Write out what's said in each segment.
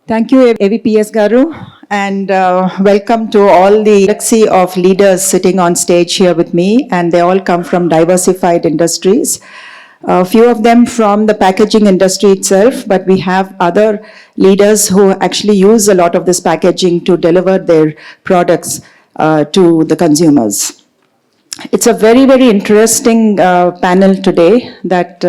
Thank you, AVPS Garu, and welcome to all the galaxy of leaders sitting on stage here with me, and they all come from diversified industries. A few of them from the packaging industry itself, but we have other leaders who actually use a lot of this packaging to deliver their products to the consumers. It's a very, very interesting panel today that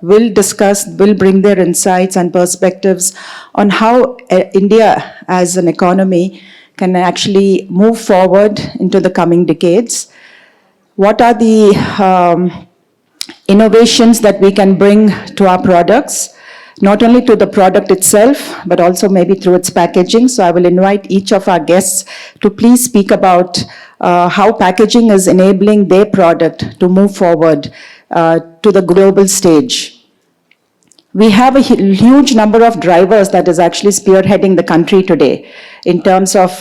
will bring their insights and perspectives on how India as an economy can actually move forward into the coming decades. What are the innovations that we can bring to our products, not only to the product itself, but also maybe through its packaging. So I will invite each of our guests to please speak about how packaging is enabling their product to move forward to the global stage. We have a huge number of drivers that is actually spearheading the country today in terms of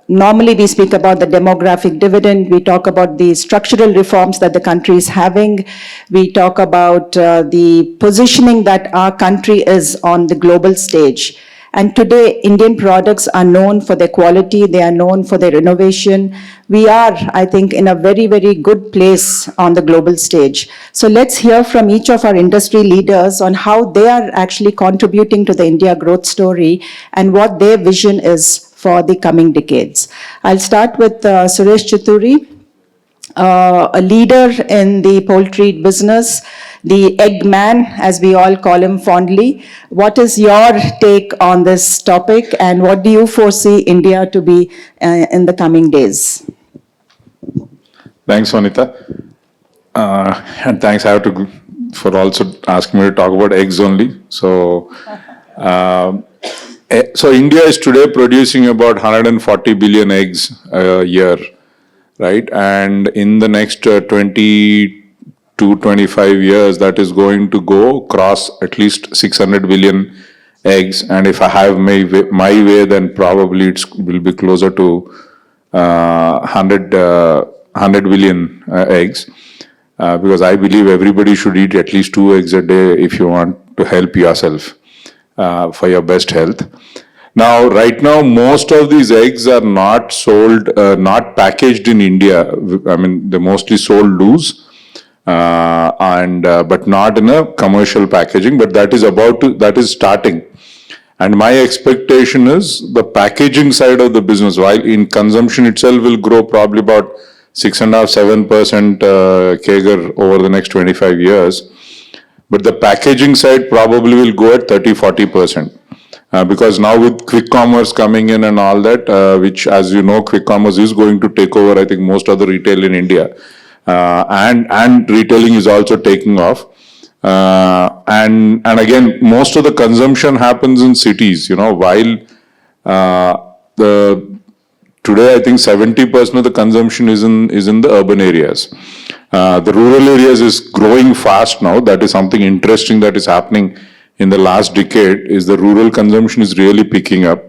normally we speak about the demographic dividend, we talk about the structural reforms that the country is having, we talk about the positioning that our country is on the global stage. And today, Indian products are known for their quality, they are known for their innovation. We are, I think, in a very, very good place on the global stage. So let's hear from each of our industry leaders on how they are actually contributing to the India growth story and what their vision is for the coming decades. I'll start with Suresh Chituri, a leader in the poultry business, the egg man, as we all call him fondly. What is your take on this topic, and what do you foresee India to be in the coming days? Thanks, Vanita. And thanks for also asking me to talk about eggs only. So India is today producing about 140 billion eggs a year, right? And in the next 20 to 25 years, that is going to go across at least 600 billion eggs. And if I have my way, then probably it will be closer to 100 billion eggs. Because I believe everybody should eat at least 2 eggs a day if you want to help yourself for your best health. Now, right now, most of these eggs are not sold, not packaged in India. I mean, they're mostly sold loose, but not in a commercial packaging. But that is starting. And my expectation is the packaging side of the business, while in consumption itself will grow probably about 6.5–7% CAGR over the next 25 years. But the packaging side probably will go at 30–40%. Because now with quick commerce coming in and all that, which, as you know, quick commerce is going to take over, I think, most of the retail in India. And retailing is also taking off. And again, most of the consumption happens in cities, while today I think 70% of the consumption is in the urban areas. The rural areas is growing fast now. That is something interesting that is happening in the last decade, is the rural consumption is really picking up.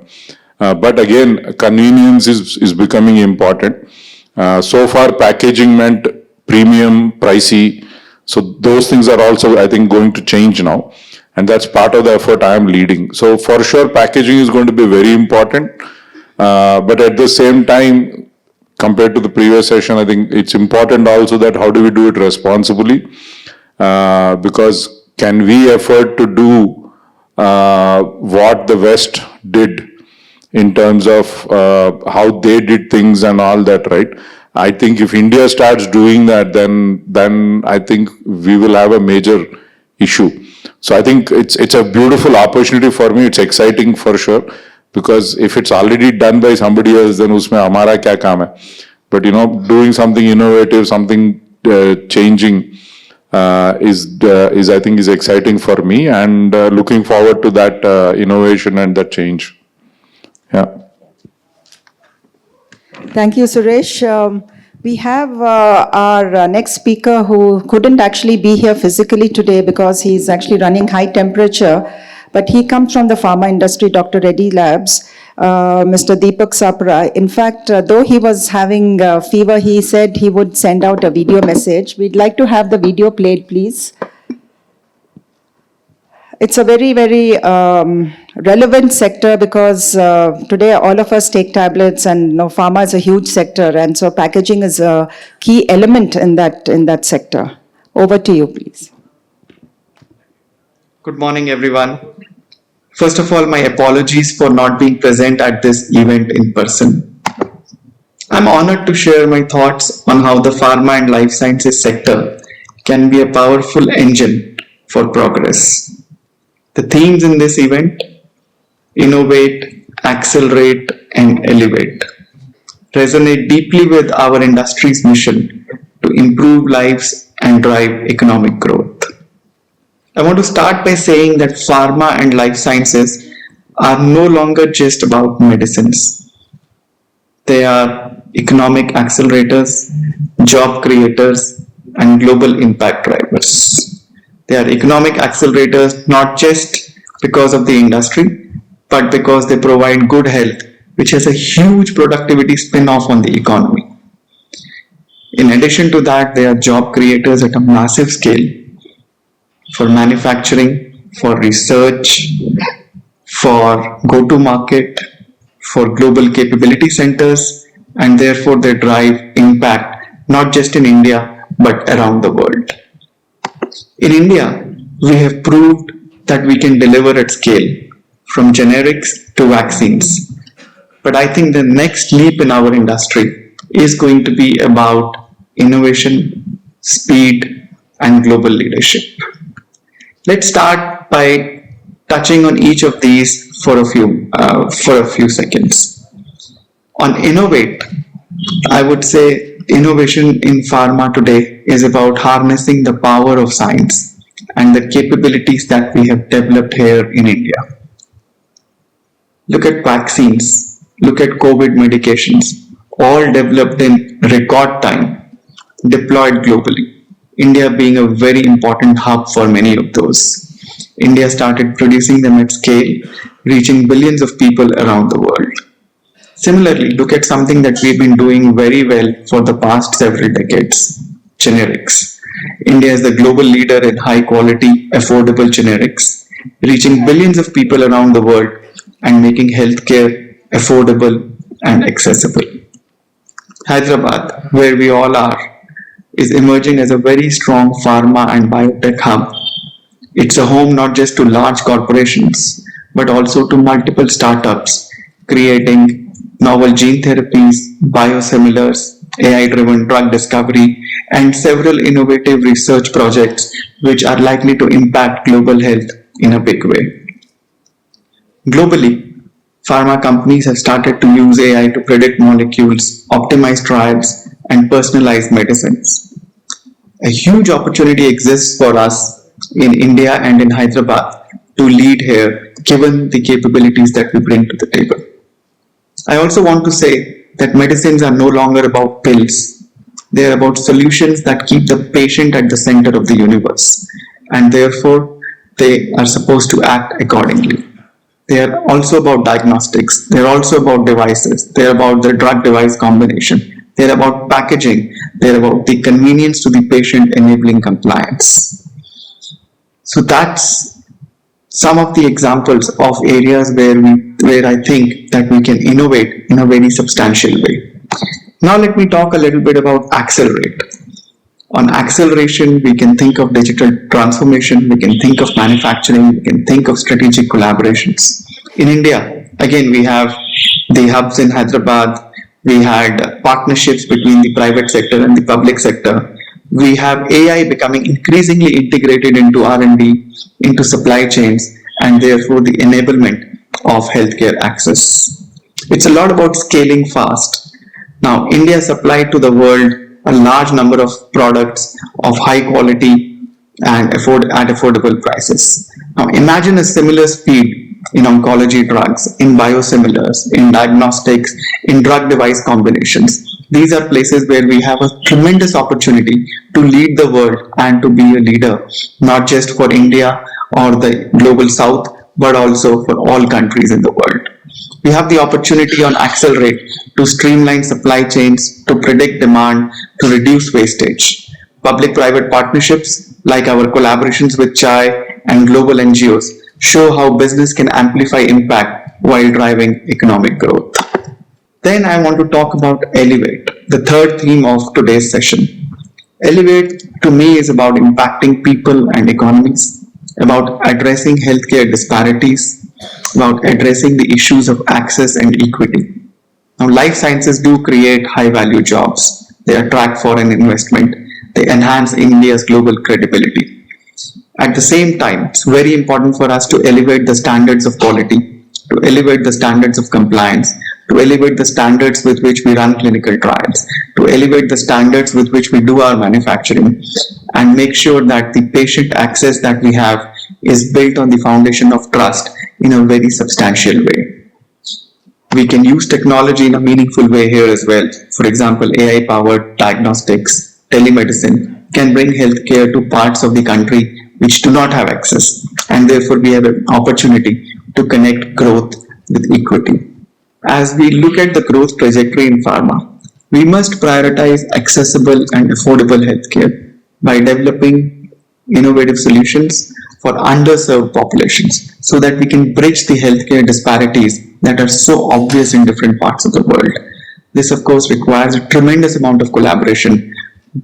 But again, convenience is becoming important. So far, packaging meant premium, pricey. So those things are also, I think, going to change now. And that's part of the effort I am leading. So for sure, packaging is going to be very important. But at the same time, compared to the previous session, I think it's important also that how do we do it responsibly? Because can we afford to do what the West did in terms of how they did things and all that, right? I think if India starts doing that, then I think we will have a major issue. So I think it's a beautiful opportunity for me. It's exciting for sure, because if it's already done by somebody else, then usme hamara kya kaam hai? But doing something innovative, something changing is I think is exciting for me, and looking forward to that innovation and that change. Yeah. Thank you, Suresh. We have our next speaker who couldn't actually be here physically today because he's actually running high temperature, but he comes from the pharma industry, Dr. Reddy Labs, Mr. Deepak Sapra. In fact, though he was having fever, he said he would send out a video message. We'd like to have the video played, please. It's a very, very relevant sector because today all of us take tablets and pharma is a huge sector, and so packaging is a key element in that sector. Over to you, please. Good morning, everyone. First of all, my apologies for not being present at this event in person. I'm honored to share my thoughts on how the pharma and life sciences sector can be a powerful engine for progress. The themes in this event: innovate, accelerate, and elevate, resonate deeply with our industry's mission to improve lives and drive economic growth. I want to start by saying that pharma and life sciences are no longer just about medicines. They are economic accelerators, job creators, and global impact drivers. They are economic accelerators not just because of the industry, but because they provide good health, which has a huge productivity spin-off on the economy. In addition to that, they are job creators at a massive scale for manufacturing, for research, for go-to-market, for global capability centers, and therefore they drive impact not just in India but around the world. In India, we have proved that we can deliver at scale, from generics to vaccines. But I think the next leap in our industry is going to be about innovation, speed, and global leadership. Let's start by touching on each of these for a few seconds. On innovate, I would say innovation in pharma today is about harnessing the power of science and the capabilities that we have developed here in India. Look at vaccines, look at COVID medications, all developed in record time, deployed globally. India being a very important hub for many of those. India started producing them at scale, reaching billions of people around the world. Similarly, look at something that we've been doing very well for the past several decades: generics. India is the global leader in high quality, affordable generics, reaching billions of people around the world and making healthcare affordable and accessible. Hyderabad, where we all are, is emerging as a very strong pharma and biotech hub. It's a home not just to large corporations, but also to multiple startups, creating novel gene therapies, biosimilars, AI-driven drug discovery, and several innovative research projects which are likely to impact global health in a big way. Globally, pharma companies have started to use AI to predict molecules, optimize trials, and personalized medicines. A huge opportunity exists for us in India and in Hyderabad to lead here, given the capabilities that we bring to the table. I also want to say that medicines are no longer about pills. They are about solutions that keep the patient at the center of the universe, and therefore they are supposed to act accordingly. They are also about diagnostics. They are also about devices. They are about the drug-device combination. They are about packaging. They are about the convenience to the patient, enabling compliance. So that's some of the examples of areas where I think that we can innovate in a very substantial way. Now let me talk a little bit about accelerate. On acceleration, we can think of digital transformation, we can think of manufacturing, we can think of strategic collaborations. In India, again, we have the hubs in Hyderabad, we had partnerships between the private sector and the public sector. We have AI becoming increasingly integrated into R&D, into supply chains, and therefore the enablement of healthcare access. It's a lot about scaling fast. Now, India supplied to the world a large number of products of high quality and at affordable prices. Now, imagine a similar speed in oncology drugs, in biosimilars, in diagnostics, in drug-device combinations. These are places where we have a tremendous opportunity to lead the world and to be a leader, not just for India or the global south, but also for all countries in the world. We have the opportunity on Accelerate to streamline supply chains, to predict demand, to reduce wastage. Public-private partnerships like our collaborations with CII and global NGOs show how business can amplify impact while driving economic growth. Then I want to talk about Elevate, the third theme of today's session. Elevate to me is about impacting people and economies, about addressing healthcare disparities, about addressing the issues of access and equity. Now, life sciences do create high value jobs. They attract foreign investment. They enhance India's global credibility. At the same time, it's very important for us to elevate the standards of quality, to elevate the standards of compliance, to elevate the standards with which we run clinical trials, to elevate the standards with which we do our manufacturing, and make sure that the patient access that we have is built on the foundation of trust in a very substantial way. We can use technology in a meaningful way here as well. For example, AI-powered diagnostics, telemedicine can bring healthcare to parts of the country which do not have access, and therefore we have an opportunity to connect growth with equity. As we look at the growth trajectory in pharma, we must prioritize accessible and affordable healthcare by developing innovative solutions for underserved populations so that we can bridge the healthcare disparities that are so obvious in different parts of the world. This, of course, requires a tremendous amount of collaboration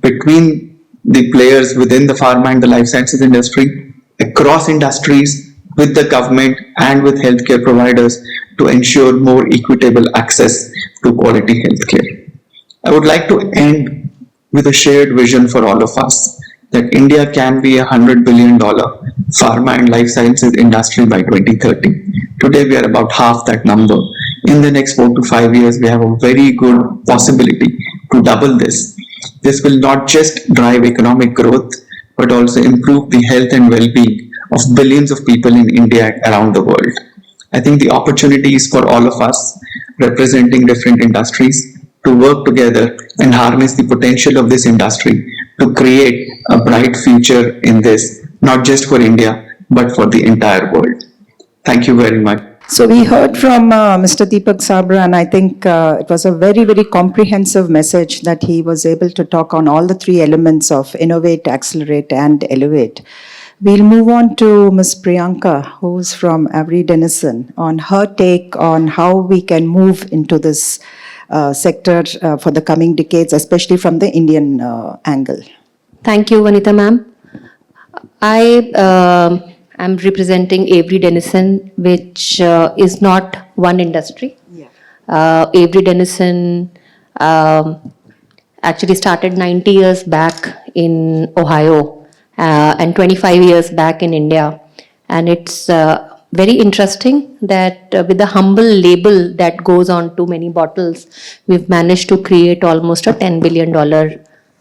between the players within the pharma and the life sciences industry, across industries, with the government and with healthcare providers to ensure more equitable access to quality healthcare. I would like to end with a shared vision for all of us that India can be $100 billion pharma and life sciences industry by 2030. Today we are about half that number. In the next 4 to 5 years, we have a very good possibility to double this. This will not just drive economic growth, but also improve the health and well-being of billions of people in India and around the world. I think the opportunity is for all of us representing different industries to work together and harness the potential of this industry to create a bright future in this, not just for India, but for the entire world. Thank you very much. So we heard from Mr. Deepak Sabra, and I think it was a very, very comprehensive message that he was able to talk on all the three elements of innovate, accelerate, and elevate. We'll move on to Ms. Priyanka, who's from Avery Dennison, on her take on how we can move into this sector for the coming decades, especially from the Indian angle. Thank you, Vanita ma'am. I am representing Avery Dennison, which is not one industry. Yeah. Avery Dennison actually started 90 years back in Ohio and 25 years back in India. And it's very interesting that with the humble label that goes on to many bottles, we've managed to create almost a $10 billion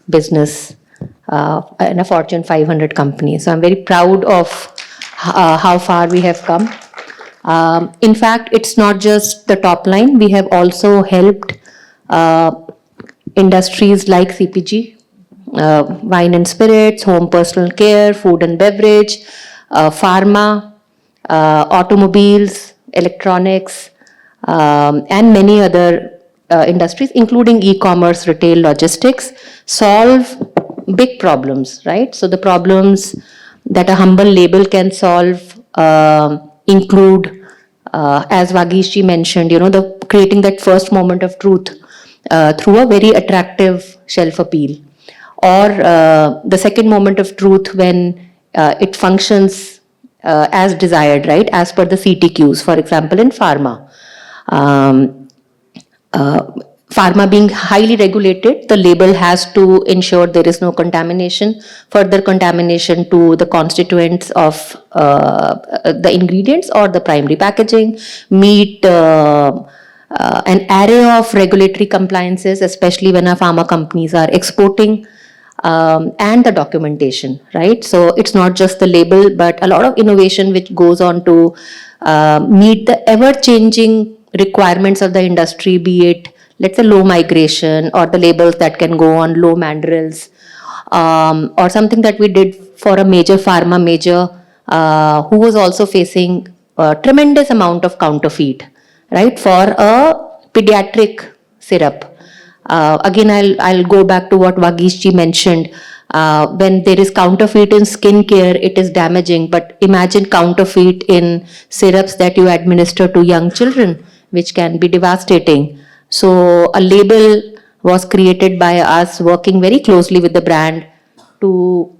business in a Fortune 500 company. So I'm very proud of how far we have come. In fact, it's not just the top line. We have also helped industries like CPG, wine and spirits, home personal care, food and beverage, pharma, automobiles, electronics, and many other industries, including e-commerce, retail, logistics, solve big problems, right? So the problems that a humble label can solve include, as Vagishji mentioned, creating that first moment of truth through a very attractive shelf appeal, or the second moment of truth when it functions as desired, right, as per the CTQs, for example, in pharma. Pharma being highly regulated, the label has to ensure there is no contamination, further contamination to the constituents of the ingredients or the primary packaging, meet an array of regulatory compliances, especially when our pharma companies are exporting, and the documentation, right? So it's not just the label, but a lot of innovation which goes on to meet the ever-changing requirements of the industry, be it, let's say, low migration, or the labels that can go on low mandrels, or something that we did for a major pharma who was also facing a tremendous amount of counterfeit, right, for a pediatric syrup. Again, I'll go back to what Vagishji mentioned. When there is counterfeit in skincare, it is damaging. But imagine counterfeit in syrups that you administer to young children, which can be devastating. So a label was created by us working very closely with the brand to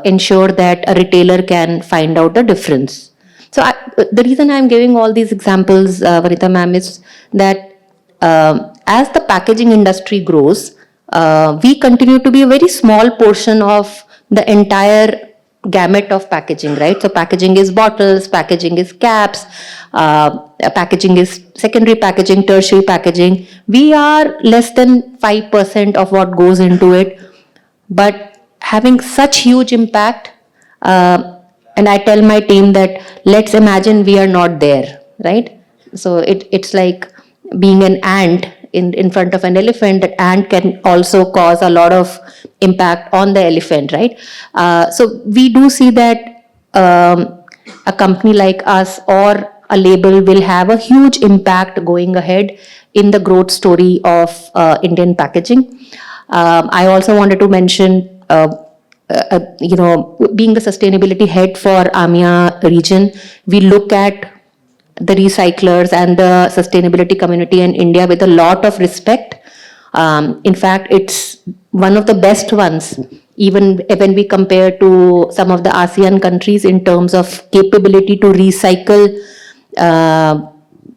ensure that a retailer can find out the difference. So the reason I'm giving all these examples, Vanita ma'am, is that as the packaging industry grows, we continue to be a very small portion of the entire gamut of packaging, right? So packaging is bottles, packaging is caps, packaging is secondary packaging, tertiary packaging. We are less than 5% of what goes into it, but having such huge impact. And I tell my team that let's imagine we are not there, right? So it's like being an ant in front of an elephant. That ant can also cause a lot of impact on the elephant, right? So we do see that a company like us or a label will have a huge impact going ahead in the growth story of Indian packaging. I also wanted to mention, being the sustainability head for AMIA region, we look at the recyclers and the sustainability community in India with a lot of respect. In fact, it's one of the best ones, even when we compare to some of the ASEAN countries in terms of capability to recycle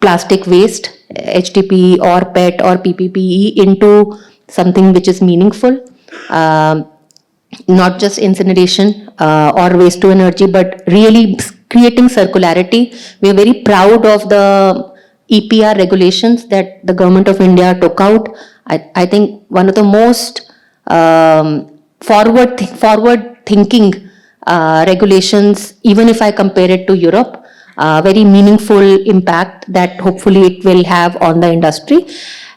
plastic waste, HDPE or PET or PPPE, into something which is meaningful. Not just incineration or waste to energy, but really creating circularity. We are very proud of the EPR regulations that the government of India took out. I think one of the most forward thinking regulations, even if I compare it to Europe, very meaningful impact that hopefully it will have on the industry.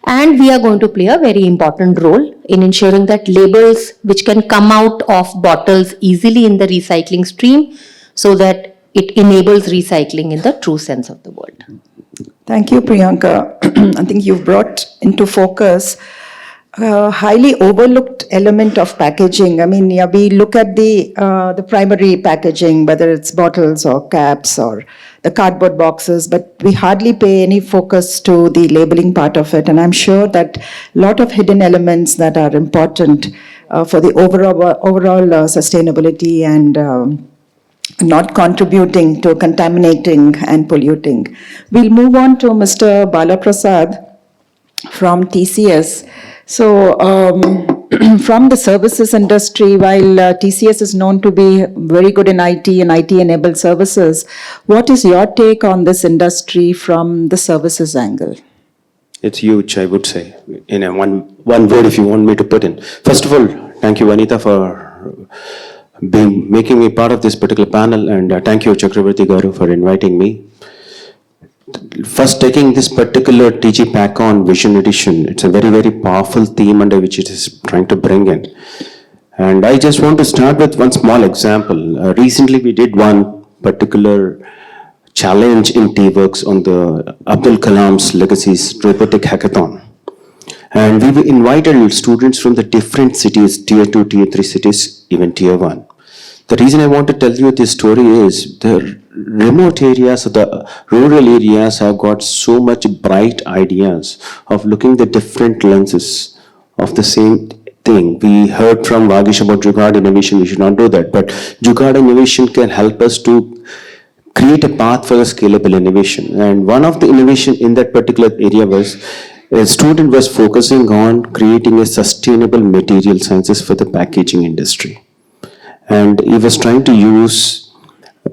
And we are going to play a very important role in ensuring that labels which can come out of bottles easily in the recycling stream, so that it enables recycling in the true sense of the word. Thank you, Priyanka. I think you've brought into focus a highly overlooked element of packaging. I mean, yeah, we look at the primary packaging, whether it's bottles or caps or the cardboard boxes, but we hardly pay any focus to the labeling part of it. And I'm sure that a lot of hidden elements that are important for the overall sustainability and not contributing to contaminating and polluting. We'll move on to Mr. Balaprasad from TCS. So, from the services industry, while TCS is known to be very good in IT and IT-enabled services, what is your take on this industry from the services angle? It's huge, I would say, in a one word if you want me to put in. First of all, thank you, Vanita, for making me part of this particular panel, and thank you, Chakravarti Garu, for inviting me. First, taking this particular TG-PACKCON Vision Edition, it's a very, very powerful theme under which it is trying to bring in. And I just want to start with one small example. Recently, we did one particular challenge in T-Works on the Abdul Kalam's Legacies Robotic Hackathon. And we invited students from the different cities, Tier 2, Tier 3 cities, even Tier 1. The reason I want to tell you this story is the remote areas, the rural areas have got so much bright ideas of looking the different lenses of the same thing. We heard from Vagish about Jugaad innovation, we should not do that, but Jugaad innovation can help us to create a path for the scalable innovation. And one of the innovation in that particular area was a student was focusing on creating a sustainable material sciences for the packaging industry. And he was trying to use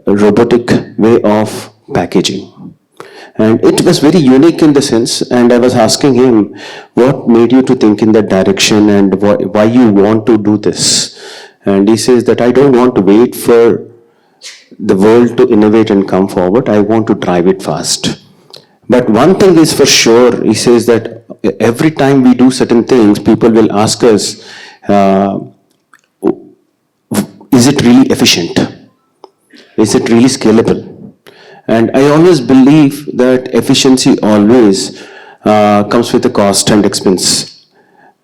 a robotic way of packaging. And it was very unique in the sense, and I was asking him, what made you to think in that direction and why you want to do this? And he says that I don't want to wait for the world to innovate and come forward, I want to drive it fast. But one thing is for sure, he says that every time we do certain things, people will ask us, is it really efficient? Is it really scalable? And I always believe that efficiency always comes with a cost and expense.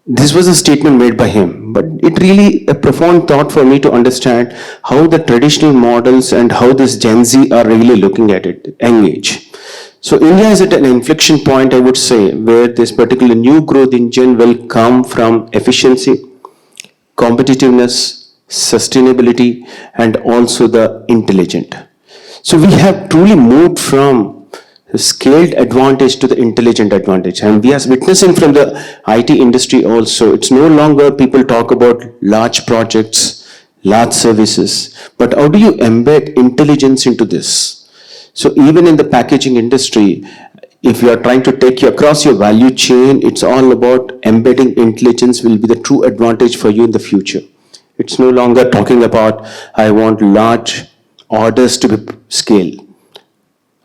this was a statement made by him, but it really a profound thought for me to understand how the traditional models and how this Gen Z are really looking at it, engage. So India is at an inflection point, I would say, where this particular new growth engine will come from efficiency, competitiveness, sustainability, and also the intelligent. So we have truly moved from scaled advantage to the intelligent advantage, and we are witnessing from the IT industry also. It's no longer people talk about large projects, large services, but how do you embed intelligence into this? So even in the packaging industry, if you are trying to take you across your value chain, it's all about embedding intelligence will be the true advantage for you in the future. It's no longer talking about, I want large orders to be scaled.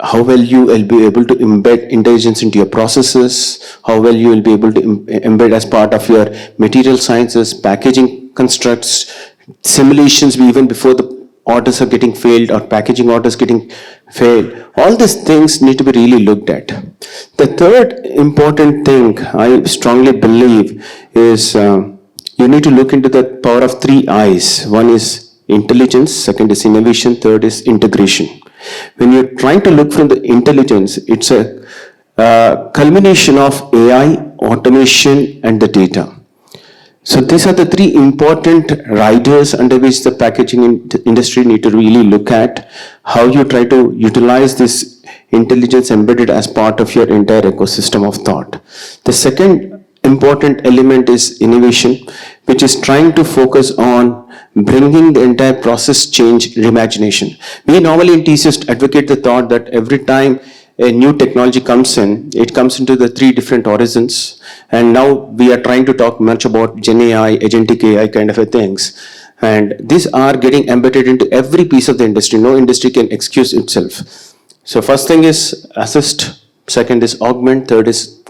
How well you will be able to embed intelligence into your processes, how well you will be able to embed as part of your material sciences, packaging constructs, simulations even before the orders are getting failed or packaging orders getting failed. All these things need to be really looked at. The third important thing I strongly believe is you need to look into the power of 3 I's. One is intelligence, second is innovation, third is integration. When you're trying to look from the intelligence, it's a culmination of AI, automation, and the data. So these are the 3 important riders under which the packaging industry need to really look at how you try to utilize this intelligence embedded as part of your entire ecosystem of thought. The second important element is innovation, which is trying to focus on bringing the entire process change reimagination. We normally in TCS advocate the thought that every time a new technology comes in, it comes into the 3 different horizons. And now we are trying to talk much about Gen AI, agentic AI kind of a things. And these are getting embedded into every piece of the industry. No industry can excuse itself. So first thing is assist, second is augment, third is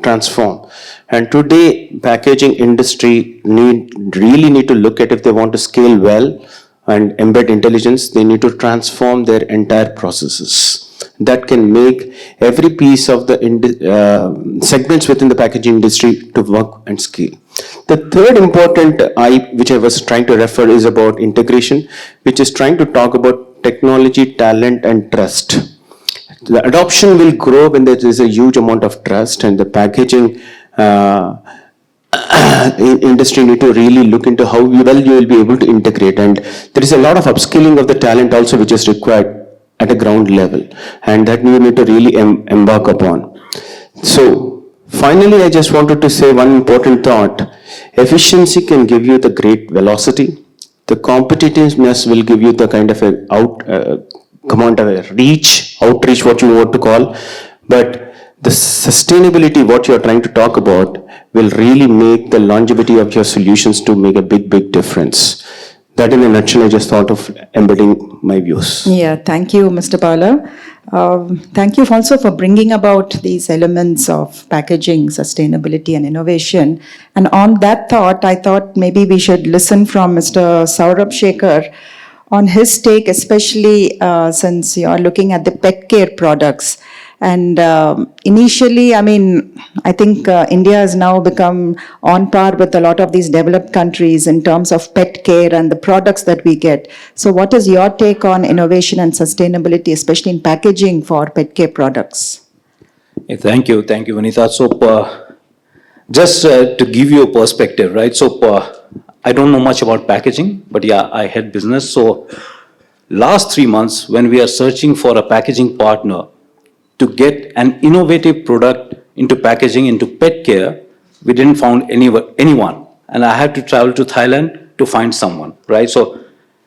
transform. And today packaging industry really need to look at if they want to scale well and embed intelligence, they need to transform their entire processes. That can make every piece of the segments within the packaging industry to work and scale. The third important which I was trying to refer is about integration, which is trying to talk about technology, talent, and trust. The adoption will grow when there is a huge amount of trust, and the packaging industry need to really look into how well you will be able to integrate. And there is a lot of upskilling of the talent also which is required at a ground level, and that we need to really embark upon. So finally, I just wanted to say one important thought. Efficiency can give you the great velocity. The competitiveness will give you the kind of a outreach, what you want to call. But the sustainability, what you are trying to talk about, will really make the longevity of your solutions to make a big difference. That in a nutshell, I just thought of embedding my views. Yeah, thank you, Mr. Bala. Thank you also for bringing about these elements of packaging, sustainability, and innovation. And on that thought, I thought maybe we should listen from Mr. Saurabh Shekhar on his take, especially since you are looking at the pet care products. And initially, I mean, I think India has now become on par with a lot of these developed countries in terms of pet care and the products that we get. So what is your take on innovation and sustainability, especially in packaging for pet care products? Thank you, Vanitha. So just to give you a perspective, right? So I don't know much about packaging, but yeah, I head business. So last 3 months, when we are searching for a packaging partner to get an innovative product into packaging, into pet care, we didn't find anyone. And I had to travel to Thailand to find someone, right? So,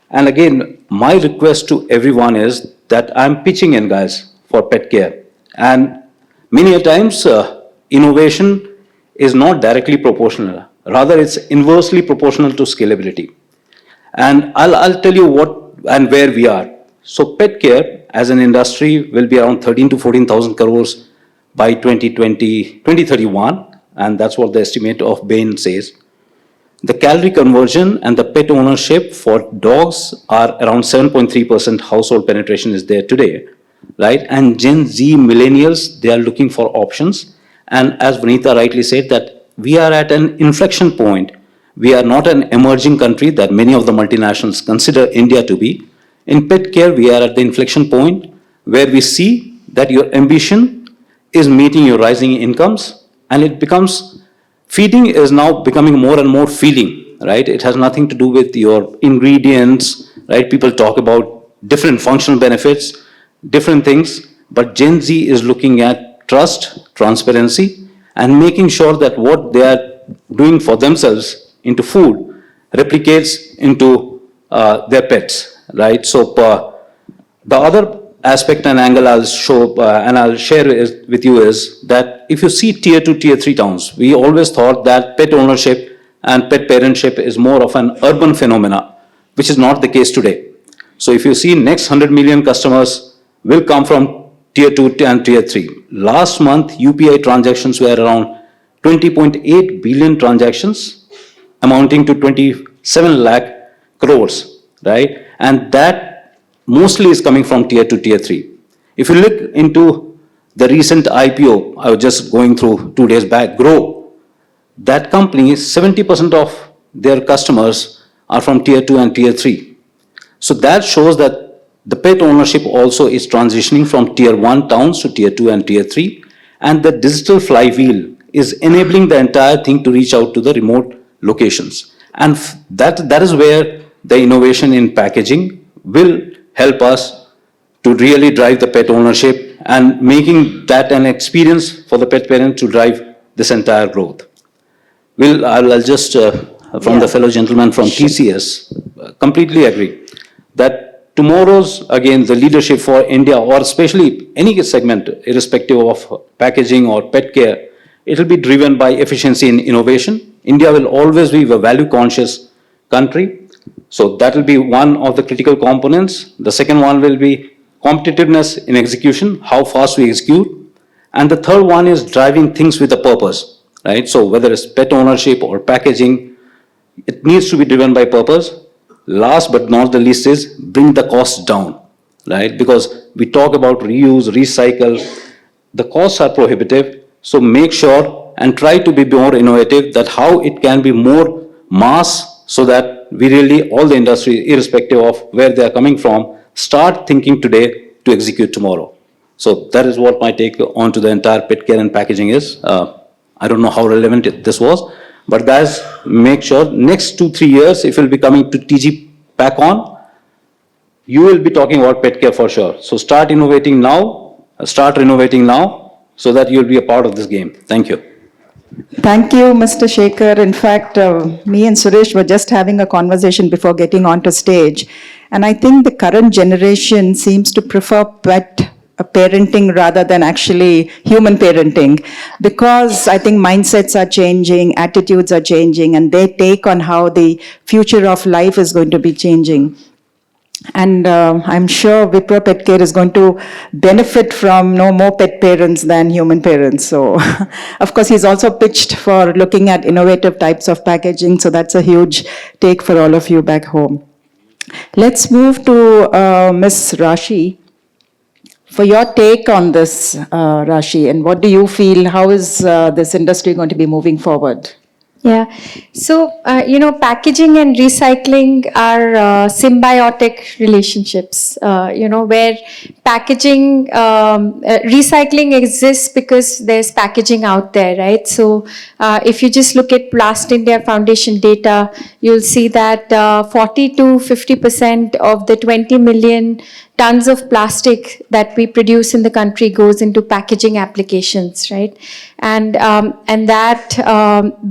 and again, my request to everyone is that I'm pitching in, guys, for pet care. And many a times, innovation is not directly proportional. Rather, it's inversely proportional to scalability. And I'll tell you what and where we are. So pet care as an industry will be around 13 to 14,000 crores by 2031, and that's what the estimate of Bain says. The calorie conversion and the pet ownership for dogs are around 7.3% household penetration is there today, right? And Gen Z millennials, they are looking for options. And as Vanitha rightly said, that we are at an inflection point. We are not an emerging country that many of the multinationals consider India to be. In pet care, we are at the inflection point where we see that your ambition is meeting your rising incomes, and it becomes, feeding is now becoming more and more feeling, right? It has nothing to do with your ingredients, right? People talk about different functional benefits, different things, but Gen Z is looking at trust, transparency, and making sure that what they are doing for themselves into food replicates into their pets, right? So the other aspect and angle I'll show and I'll share with you is that if you see tier 2, tier 3 towns, we always thought that pet ownership and pet parentship is more of an urban phenomena, which is not the case today. So if you see next 100 million customers will come from tier 2 and tier 3. Last month, UPI transactions were around 20.8 billion transactions, amounting to 27 lakh crores, right? And that mostly is coming from tier 2, tier 3. If you look into the recent IPO, I was just going through 2 days back, Grow, that company, 70% of their customers are from tier 2 and tier 3. So that shows that the pet ownership also is transitioning from tier 1 towns to tier 2 and tier 3. And the digital flywheel is enabling the entire thing to reach out to the remote locations. And that is where the innovation in packaging will help us to really drive the pet ownership and making that an experience for the pet parent to drive this entire growth. I'll just, from the fellow gentleman from TCS, completely agree that tomorrow's, again, the leadership for India, or especially any segment, irrespective of packaging or pet care, it will be driven by efficiency and innovation. India will always be a value-conscious country. So that will be one of the critical components. The second one will be competitiveness in execution, how fast we execute. And the third one is driving things with a purpose, right? So whether it's pet ownership or packaging, it needs to be driven by purpose. Last but not the least is bring the costs down, right? Because we talk about reuse, recycle, the costs are prohibitive. So make sure and try to be more innovative that how it can be more mass, so that we really, all the industry, irrespective of where they are coming from, start thinking today to execute tomorrow. So that is what my take on to the entire pet care and packaging is. I don't know how relevant this was, but guys, make sure next 2-3 years, if you'll be coming to TG-PACKCON, you will be talking about pet care for sure. So start innovating now, start renovating now, so that you'll be a part of this game. Thank you. Thank you, Mr. Shekhar. In fact, me and Suresh were just having a conversation before getting onto stage. And I think the current generation seems to prefer pet parenting rather than actually human parenting, because I think mindsets are changing, attitudes are changing, and their take on how the future of life is going to be changing. And I'm sure Wipro Pet Care is going to benefit from no more pet parents than human parents. So, of course, he's also pitched for looking at innovative types of packaging. So that's a huge take for all of you back home. Let's move to Ms. Rashi. For your take on this, Rashi, and what do you feel, how is this industry going to be moving forward? Yeah, so, packaging and recycling are symbiotic relationships, where packaging, recycling exists because there's packaging out there, right? So, if you just look at Plast India Foundation data, you'll see that 40 to 50% of the 20 million tons of plastic that we produce in the country goes into packaging applications, right? And that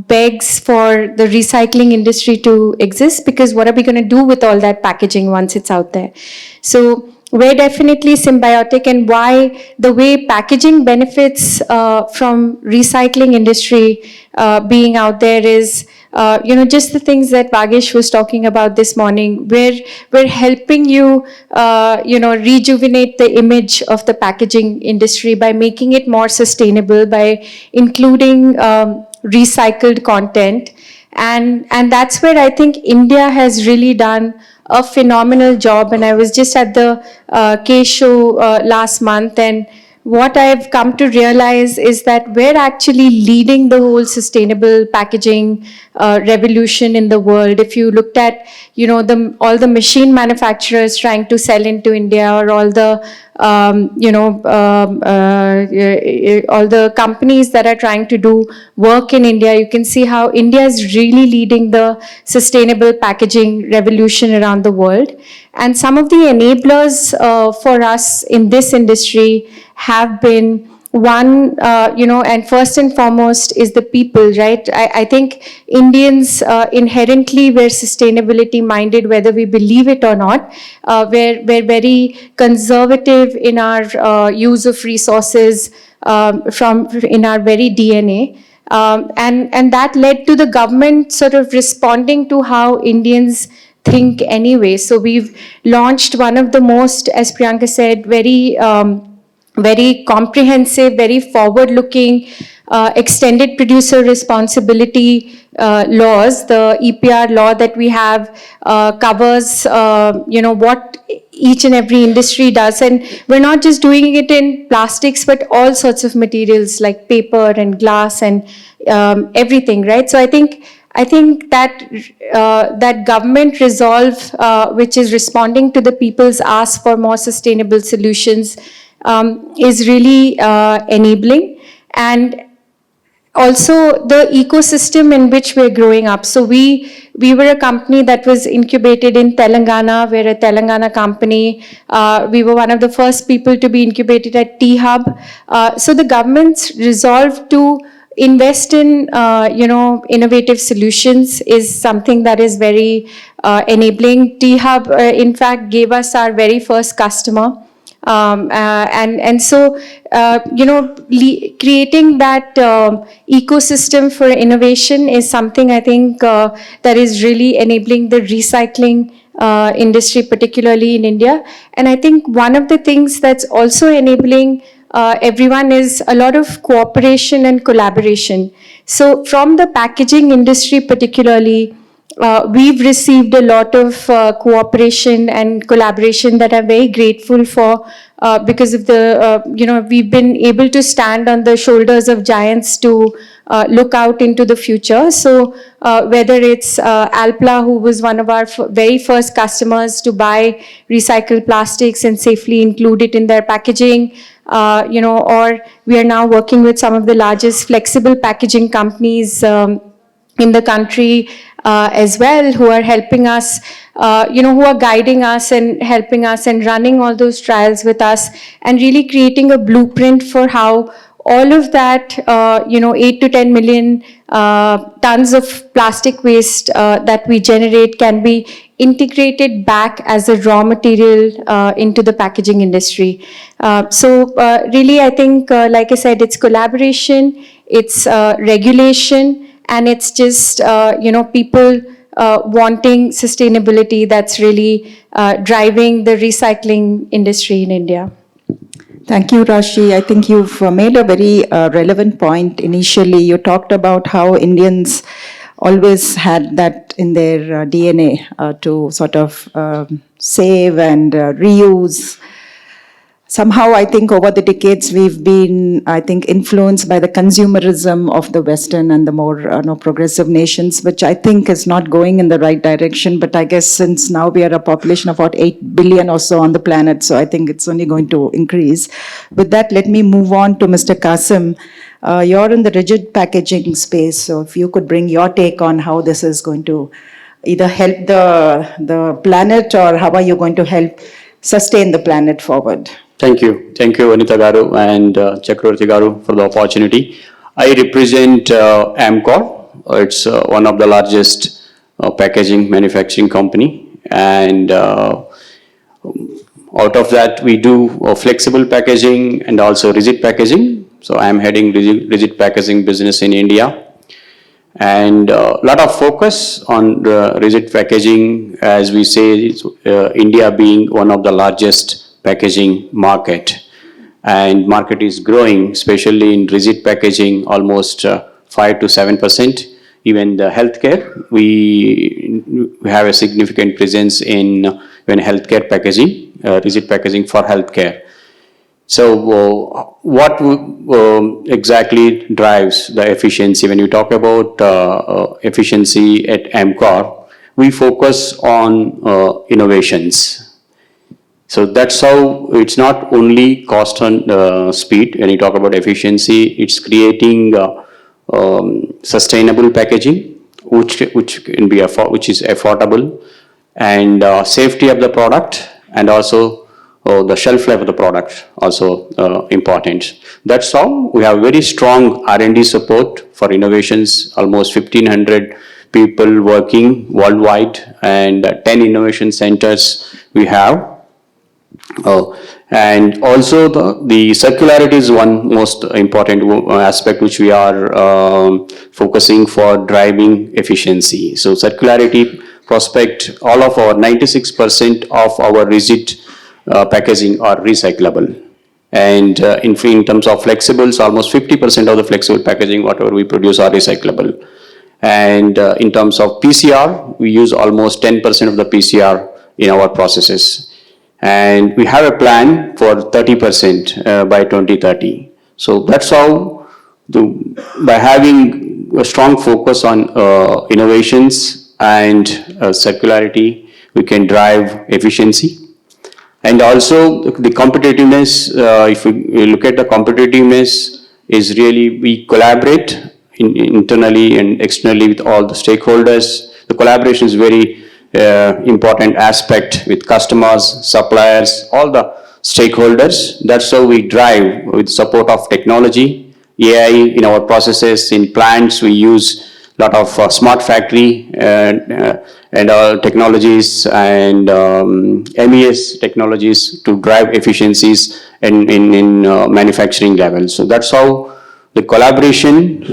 begs for the recycling industry to exist, because what are we going to do with all that packaging once it's out there? So we're definitely symbiotic, and why the way packaging benefits from recycling industry being out there is, just the things that Vagesh was talking about this morning. We're helping you, rejuvenate the image of the packaging industry by making it more sustainable, by including recycled content. And that's where I think India has really done a phenomenal job. And I was just at the K show last month, and what I've come to realize is that we're actually leading the whole sustainable packaging revolution in the world. If you looked at, all the machine manufacturers trying to sell into India, or all the, all the companies that are trying to do work in India, you can see how India is really leading the sustainable packaging revolution around the world. And some of the enablers for us in this industry have been one, and first and foremost is the people, right? I think Indians inherently we're sustainability minded, whether we believe it or not. We're very conservative in our use of resources in our very DNA. And that led to the government sort of responding to how Indians think anyway. So we've launched one of the most, as Priyanka said, very comprehensive, very forward-looking extended producer responsibility laws. The EPR law that we have covers, what each and every industry does. And we're not just doing it in plastics, but all sorts of materials like paper and glass and everything, right? So I think that that government resolve, which is responding to the people's ask for more sustainable solutions, is really enabling. And also the ecosystem in which we're growing up. So we were a company that was incubated in Telangana. We're a Telangana company. We were one of the first people to be incubated at T-Hub. So the government's resolve to invest in, innovative solutions is something that is very enabling. T-Hub, in fact, gave us our very first customer. And so, creating that ecosystem for innovation is something I think that is really enabling the recycling industry, particularly in India. And I think one of the things that's also enabling everyone is a lot of cooperation and collaboration. So from the packaging industry particularly, we've received a lot of cooperation and collaboration that I'm very grateful for, because of the, we've been able to stand on the shoulders of giants to look out into the future. So whether it's Alpla, who was one of our very first customers to buy recycled plastics and safely include it in their packaging, or we are now working with some of the largest flexible packaging companies in the country as well, who are helping us, who are guiding us and helping us and running all those trials with us, and really creating a blueprint for how all of that, 8 to 10 million tons of plastic waste that we generate can be integrated back as a raw material into the packaging industry. So really, I think, like I said, it's collaboration, it's regulation, and it's just, people wanting sustainability that's really driving the recycling industry in India. Thank you, Rashi. I think you've made a very relevant point initially. You talked about how Indians always had that in their DNA to sort of save and reuse. Somehow, I think over the decades, we've been, influenced by the consumerism of the Western and the more progressive nations, which I think is not going in the right direction. But I guess since now we are a population of about 8 billion or so on the planet, so I think it's only going to increase. With that, let me move on to Mr. Qasim. You're in the rigid packaging space, so if you could bring your take on how this is going to either help the planet, or how are you going to help sustain the planet forward? Thank you, Anita Garu and Chakravarti Garu, for the opportunity. I represent Amcor. It's one of the largest packaging manufacturing company, and out of that we do flexible packaging and also rigid packaging. So I am heading rigid packaging business in India, and a lot of focus on the rigid packaging, as we say, India being one of the largest packaging market, and market is growing, especially in rigid packaging, almost 5 to 7%. Even the healthcare, we have a significant presence in healthcare packaging, rigid packaging for healthcare. So what exactly drives the efficiency? When you talk about efficiency at MCOR, we focus on innovations. So that's how it's not only cost and speed. When you talk about efficiency, it's creating sustainable packaging, which can be which is affordable, and safety of the product, and also the shelf life of the product also important. That's how we have very strong R&D support for innovations. Almost 1,500 people working worldwide, and 10 innovation centers we have. And also the circularity is one most important aspect which we are focusing for driving efficiency. So circularity prospect, all of our 96% of our rigid packaging are recyclable. And in terms of flexibles, almost 50% of the flexible packaging, whatever we produce, are recyclable. And in terms of PCR, we use almost 10% of the PCR in our processes. And we have a plan for 30% by 2030. So that's how, by having a strong focus on innovations and circularity, we can drive efficiency. And also the competitiveness, if we look at the competitiveness, is really we collaborate internally and externally with all the stakeholders. The collaboration is very important aspect with customers, suppliers, all the stakeholders. That's how we drive with support of technology, AI in our processes. In plants, we use a lot of smart factory and technologies and MES technologies to drive efficiencies in manufacturing levels. So that's how the collaboration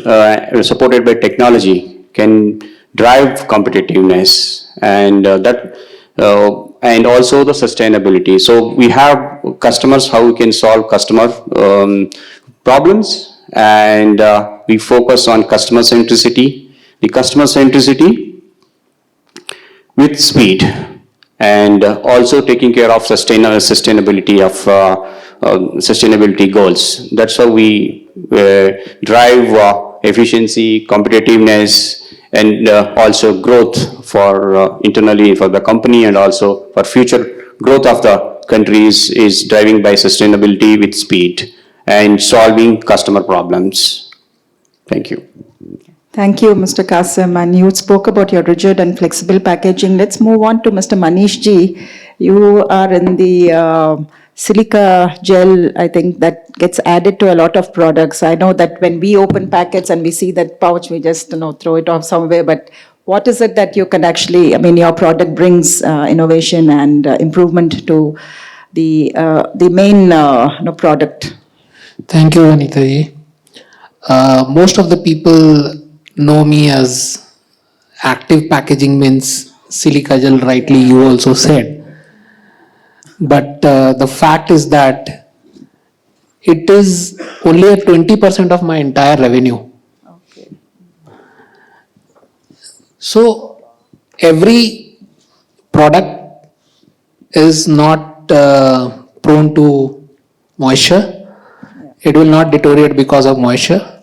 supported by technology can drive competitiveness, and and also the sustainability. So we have customers, how we can solve customer problems, and we focus on customer centricity. The customer centricity with speed, and also taking care of sustainability of sustainability goals. That's how we drive efficiency, competitiveness, and also growth for internally for the company, and also for future growth of the countries is driving by sustainability with speed and solving customer problems. Thank you. Thank you, Mr. Kasim. And you spoke about your rigid and flexible packaging. Let's move on to Mr. Manish Ji. You are in the silica gel, I think, that gets added to a lot of products. I know that when we open packets and we see that pouch, we just throw it off somewhere. But what is it that you can actually, I mean, your product brings innovation and improvement to the main product? Thank you, Anita ji. Most of the people know me as active packaging means silica gel, rightly you also said. But the fact is that it is only a 20% of my entire revenue. Okay. So every product is not prone to moisture. It will not deteriorate because of moisture,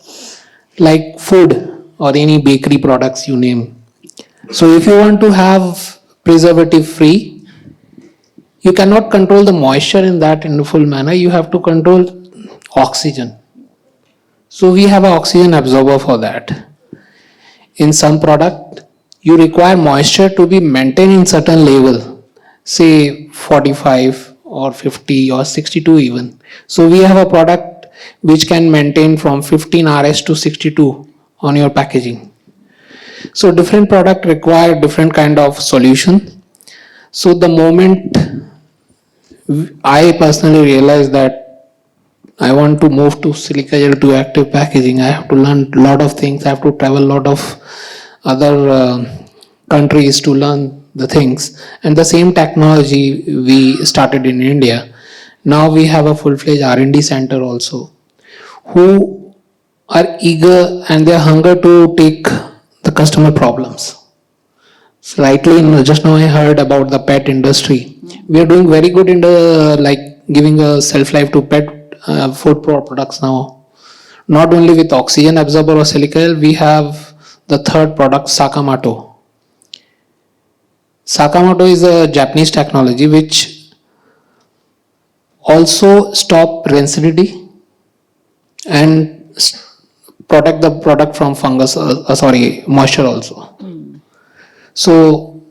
like food or any bakery products you name. So if you want to have preservative free, you cannot control the moisture in that in a full manner. You have to control oxygen. So we have an oxygen absorber for that. In some product, you require moisture to be maintained in certain level, say 45 or 50 or 62 even. So we have a product which can maintain from 15 RS to 62 on your packaging. So different product require different kind of solution. So the moment I personally realized that I want to move to silica gel to active packaging, I have to learn a lot of things. I have to travel a lot of other countries to learn the things. And the same technology we started in India. Now we have a full-fledged R&D center also, who are eager and they are hunger to take the customer problems. So rightly, just now I heard about the pet industry. We are doing very good in the, like, giving a shelf life to pet food products now. Not only with oxygen absorber or silica gel, we have the third product, Sakamoto. Sakamoto is a Japanese technology which also stop rancidity and protect the product from fungus, moisture also. So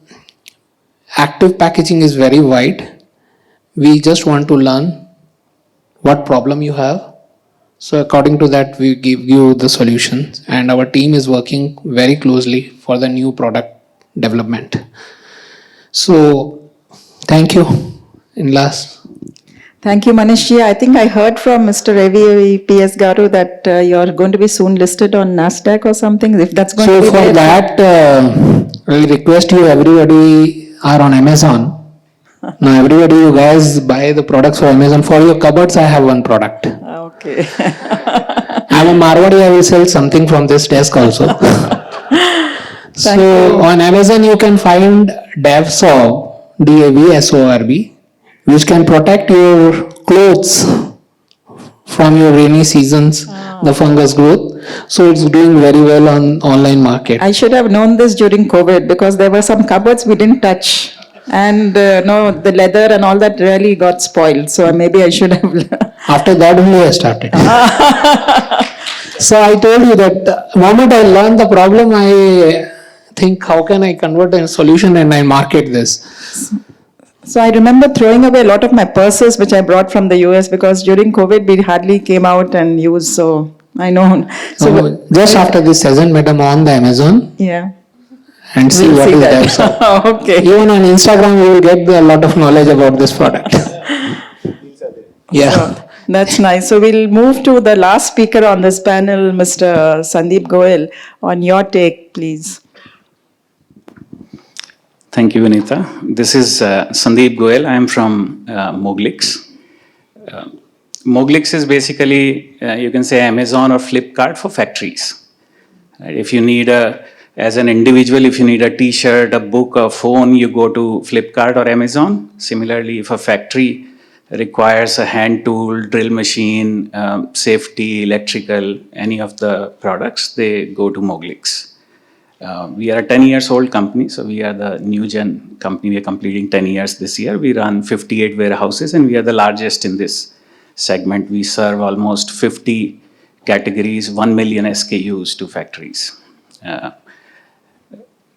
active packaging is very wide. We just want to learn what problem you have. So according to that, we give you the solutions, and our team is working very closely for the new product development. So thank you. In last. Thank you, Manishji. I think I heard from Mr. Ravi P.S. Garu that you're going to be soon listed on NASDAQ or something, if that's going So to be for there. that, I request you, everybody are on Amazon. Now everybody, you guys buy the products for Amazon. For your cupboards, I have one product. Okay. I'm a Marwadi, I will sell something from this desk also. So on Amazon, you can find DAVSORB, DAVSORB, which can protect your clothes from your rainy seasons, the fungus growth. So it's doing very well on online market. I should have known this during COVID because there were some cupboards we didn't touch. And no, the leather and all that really got spoiled. So maybe I should have. After that only I started. So I told you that the moment I learned the problem, I think how can I convert a solution and I market this. So I remember throwing away a lot of my purses which I brought from the US because during COVID we hardly came out and used. So I know. So just after this session, madam, on the Amazon. Yeah. And see We'll what see is that. there. So Okay. even on Instagram, we will get a lot of knowledge about this product. Yeah. So, that's nice. So we'll move to the last speaker on this panel, Mr. Sandeep Goel. On your take, please. Thank you, Vinita. This is Sandeep Goel. I am from Moglix. Moglix is basically, you can say, Amazon or Flipkart for factories. Right? If you need as an individual, if you need a t-shirt, a book, a phone, you go to Flipkart or Amazon. Similarly, if a factory requires a hand tool, drill machine, safety, electrical, any of the products, they go to Moglix. We are a 10 years old company, so we are the new gen company. We are completing 10 years this year. We run 58 warehouses and we are the largest in this segment. We serve almost 50 categories, 1 million SKUs to factories.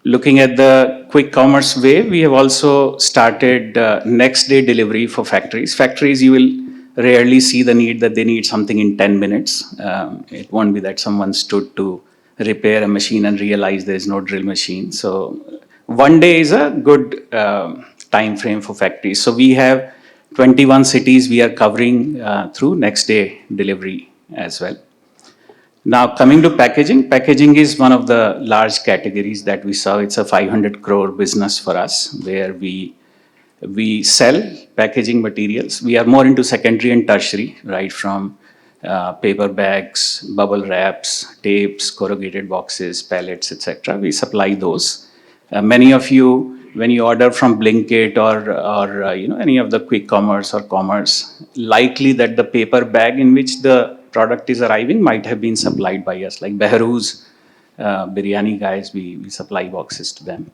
Looking at the quick commerce way, we have also started next day delivery for factories. Factories, you will rarely see the need that they need something in 10 minutes. It won't be that someone stood to repair a machine and realize there is no drill machine. So 1 day is a good time frame for factories. So we have 21 cities we are covering through next day delivery as well. Now coming to packaging, packaging is one of the large categories that we saw. It's a 500 crore business for us where we sell packaging materials. We are more into secondary and tertiary, right, from paper bags, bubble wraps, tapes, corrugated boxes, pallets, etc. We supply those. Many of you, when you order from Blinkit or any of the quick commerce or commerce, likely that the paper bag in which the product is arriving might have been supplied by us, like Behrouz biryani guys, we supply boxes to them.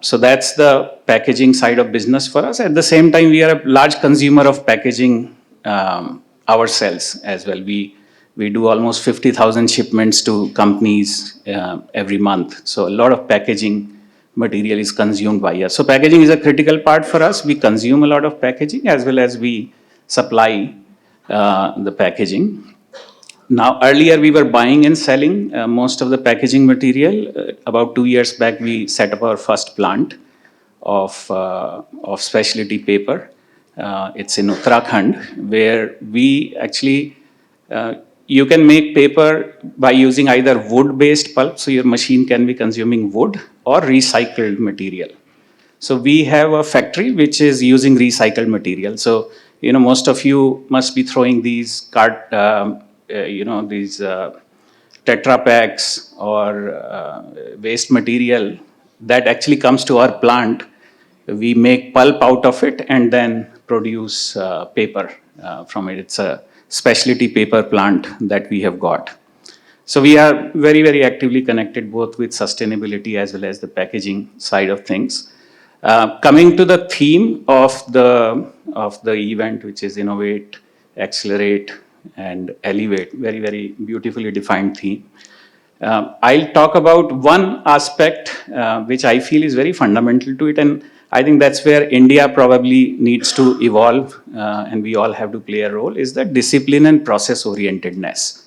So that's the packaging side of business for us. At the same time, we are a large consumer of packaging ourselves as well. We do almost 50,000 shipments to companies every month. So a lot of packaging material is consumed by us. So packaging is a critical part for us. We consume a lot of packaging as well as we supply the packaging. Now, earlier we were buying and selling most of the packaging material. About 2 years back, we set up our first plant of specialty paper. It's in Uttarakhand, where we actually, you can make paper by using either wood-based pulp, so your machine can be consuming wood, or recycled material. So we have a factory which is using recycled material. So, most of you must be throwing these these Tetra packs or waste material that actually comes to our plant. We make pulp out of it and then produce paper from it. It's a specialty paper plant that we have got. So we are very, very actively connected both with sustainability as well as the packaging side of things. Coming to the theme of the event, which is innovate, accelerate, and elevate, very, very beautifully defined theme. I'll talk about one aspect which I feel is very fundamental to it, and I think that's where India probably needs to evolve, and we all have to play a role, is that discipline and process orientedness.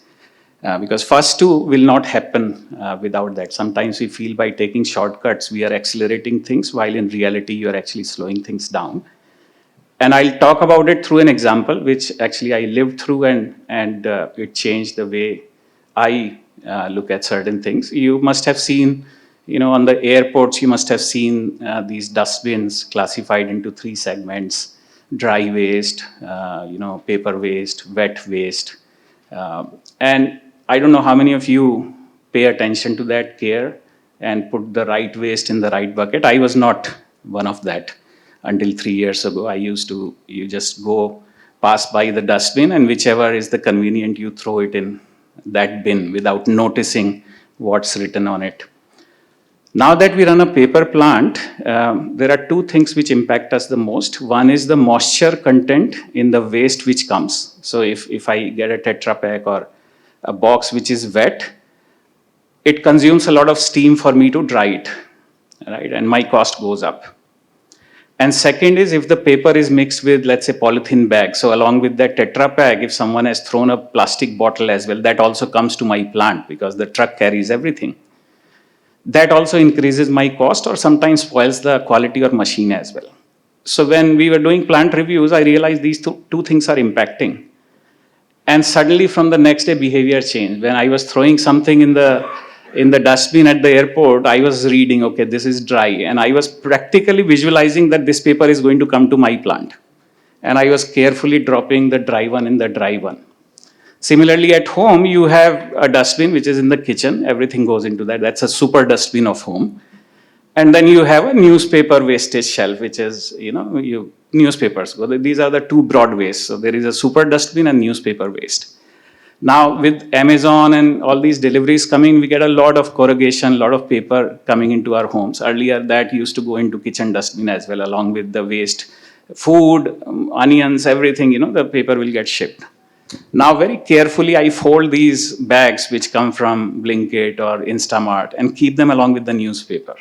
Because first two will not happen without that. Sometimes we feel by taking shortcuts, we are accelerating things, while in reality, you are actually slowing things down. And I'll talk about it through an example, which actually I lived through, and it changed the way I look at certain things. You must have seen, on the airports, you must have seen these dustbins classified into 3 segments: dry waste, paper waste, wet waste. And I don't know how many of you pay attention to that care and put the right waste in the right bucket. I was not one of that until 3 years ago. You just go pass by the dustbin, and whichever is the convenient, you throw it in that bin without noticing what's written on it. Now that we run a paper plant, there are 2 things which impact us the most. One is the moisture content in the waste which comes. So if I get a Tetra Pak or a box which is wet, it consumes a lot of steam for me to dry it, right? And my cost goes up. And second is if the paper is mixed with, let's say, polythene bag. So along with that Tetra Pak, if someone has thrown a plastic bottle as well, that also comes to my plant because the truck carries everything. That also increases my cost or sometimes spoils the quality of machine as well. So when we were doing plant reviews, I realized these two things are impacting. And suddenly from the next day, behavior changed. When I was throwing something in the dustbin at the airport, I was reading, okay, this is dry. And I was practically visualizing that this paper is going to come to my plant. And I was carefully dropping the dry one in the dry one. Similarly, at home, you have a dustbin which is in the kitchen. Everything goes into that. That's a super dustbin of home. And then you have a newspaper wastage shelf, which is, newspapers. These are the 2 broad wastes. So there is a super dustbin and newspaper waste. Now with Amazon and all these deliveries coming, we get a lot of corrugation, a lot of paper coming into our homes. Earlier that used to go into kitchen dustbin as well, along with the waste, food, onions, everything, the paper will get shipped. Now very carefully I fold these bags which come from Blinkit or Instamart and keep them along with the newspaper.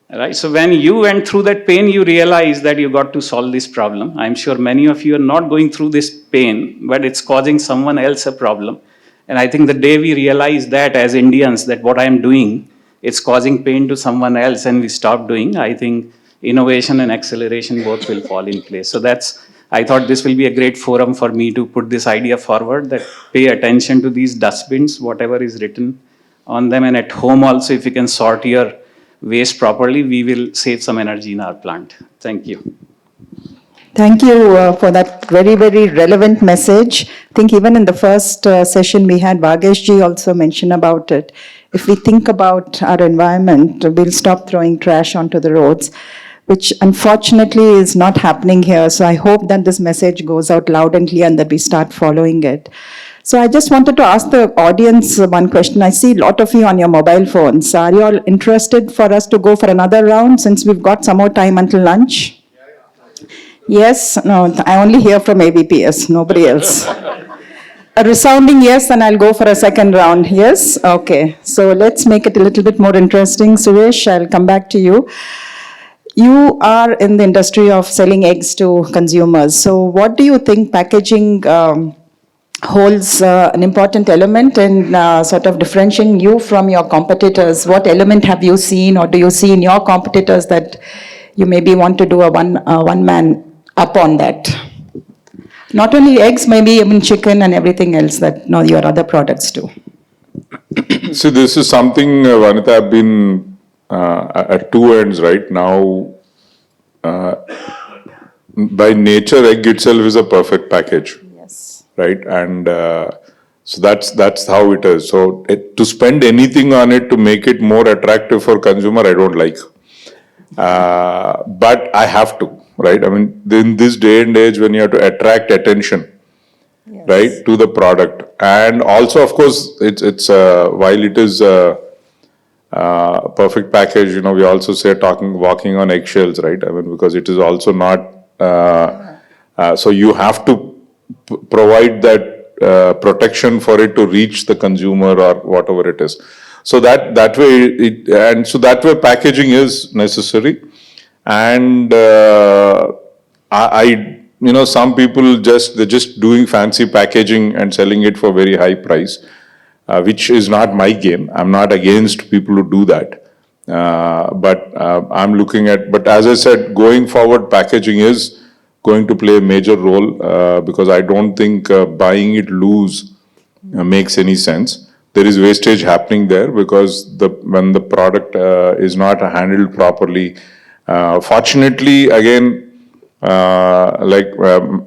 Right? So when you went through that pain, you realize that you got to solve this problem. I'm sure many of you are not going through this pain, but it's causing someone else a problem. And I think the day we realize that as Indians, that what I'm doing, it's causing pain to someone else and we stop doing, I think innovation and acceleration both will fall in place. So I thought this will be a great forum for me to put this idea forward, that pay attention to these dustbins, whatever is written on them. And at home also, if you can sort your waste properly, we will save some energy in our plant. Thank you. Thank you for that very, very relevant message. I think even in the first session we had, Bhageshji also mentioned about it. If we think about our environment, we'll stop throwing trash onto the roads, which unfortunately is not happening here. So I hope that this message goes out loud and clear and that we start following it. So I just wanted to ask the audience one question. I see a lot of you on your mobile phones. Are you all interested for us to go for another round since we've got some more time until lunch? Yes? No, I only hear from ABPS, nobody else. A resounding yes, and I'll go for a second round. Yes? Okay. So let's make it a little bit more interesting. Suresh, I'll come back to you. You are in the industry of selling eggs to consumers. So what do you think packaging holds an important element in sort of differentiating you from your competitors? What element have you seen or do you see in your competitors that you maybe want to do a one man up on that? Not only eggs, maybe even chicken and everything else that your other products do. See, this is something, Vanita, I've been at 2 ends right now. By nature, egg itself is a perfect package. Yes. Right, and so that's how it is. So to spend anything on it to make it more attractive for consumer, I don't like. But I have to, right? I mean, in this day and age when you have to attract attention, right, to the product. And also, of course, it's while it is perfect package, you know, we also say walking on eggshells, right? I mean, because it is also not, so you have to provide that protection for it to reach the consumer or whatever it is. So that way, so that way packaging is necessary. And you know, some people they're just doing fancy packaging and selling it for very high price, which is not my game. I'm not against people who do that. But I'm looking at, but as I said, going forward, packaging is going to play a major role because I don't think buying it loose makes any sense. There is wastage happening there because when the product is not handled properly. Fortunately, again, like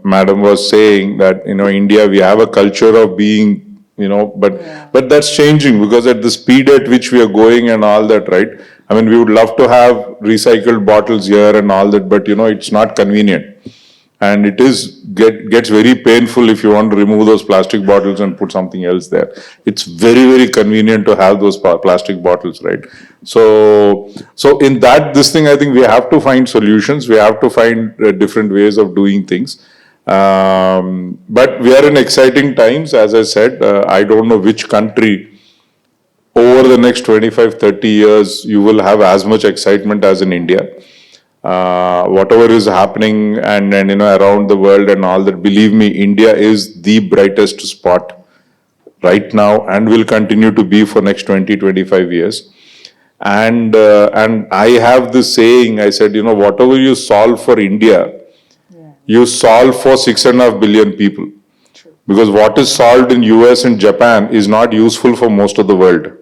Madam was saying that, you know, India, we have a culture of being, you know, but that's changing because at the speed at which we are going and all that, right? I mean, we would love to have recycled bottles here and all that, but you know, it's not convenient. And it gets very painful if you want to remove those plastic bottles and put something else there. It's very, very convenient to have those plastic bottles, right? So in this thing, I think we have to find solutions. We have to find different ways of doing things. But we are in exciting times. As I said, I don't know which country over the next 25, 30 years, you will have as much excitement as in India. Whatever is happening and you know, around the world and all that, believe me, India is the brightest spot right now and will continue to be for next 20, 25 years. And I have this saying, I said, you know, whatever you solve for India, you solve for 6.5 billion people. Because what is solved in US and Japan is not useful for most of the world.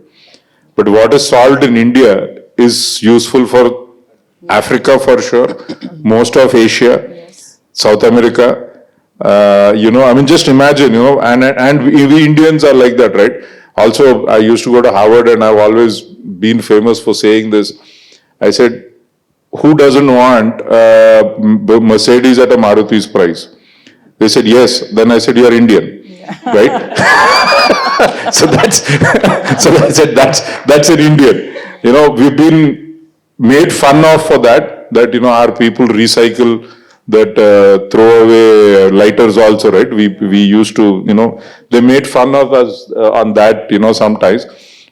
But what is solved in India is useful for Africa for sure, most of Asia, South America, you know, I mean, just imagine, you know, and we Indians are like that, right? Also, I used to go to Harvard and I've always been famous for saying this. I said, who doesn't want Mercedes at a Maruti's price? They said, yes. Then I said, you're Indian, right? So I said, that's an Indian. You know, we've been made fun of for that, you know, our people recycle that throwaway lighters also, right? We used to, you know, they made fun of us on that, you know, sometimes.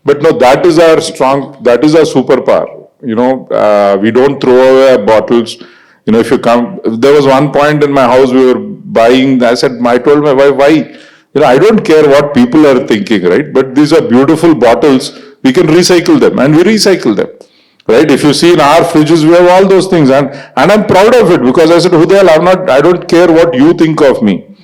But no, that is our superpower. You know, we don't throw away our bottles. You know, if you come, there was one point in my house we were buying, I told my wife, why? You know, I don't care what people are thinking, right? But these are beautiful bottles. We can recycle them and we recycle them. Right? If you see in our fridges, we have all those things, and I'm proud of it because I said, who the hell, I don't care what you think of me.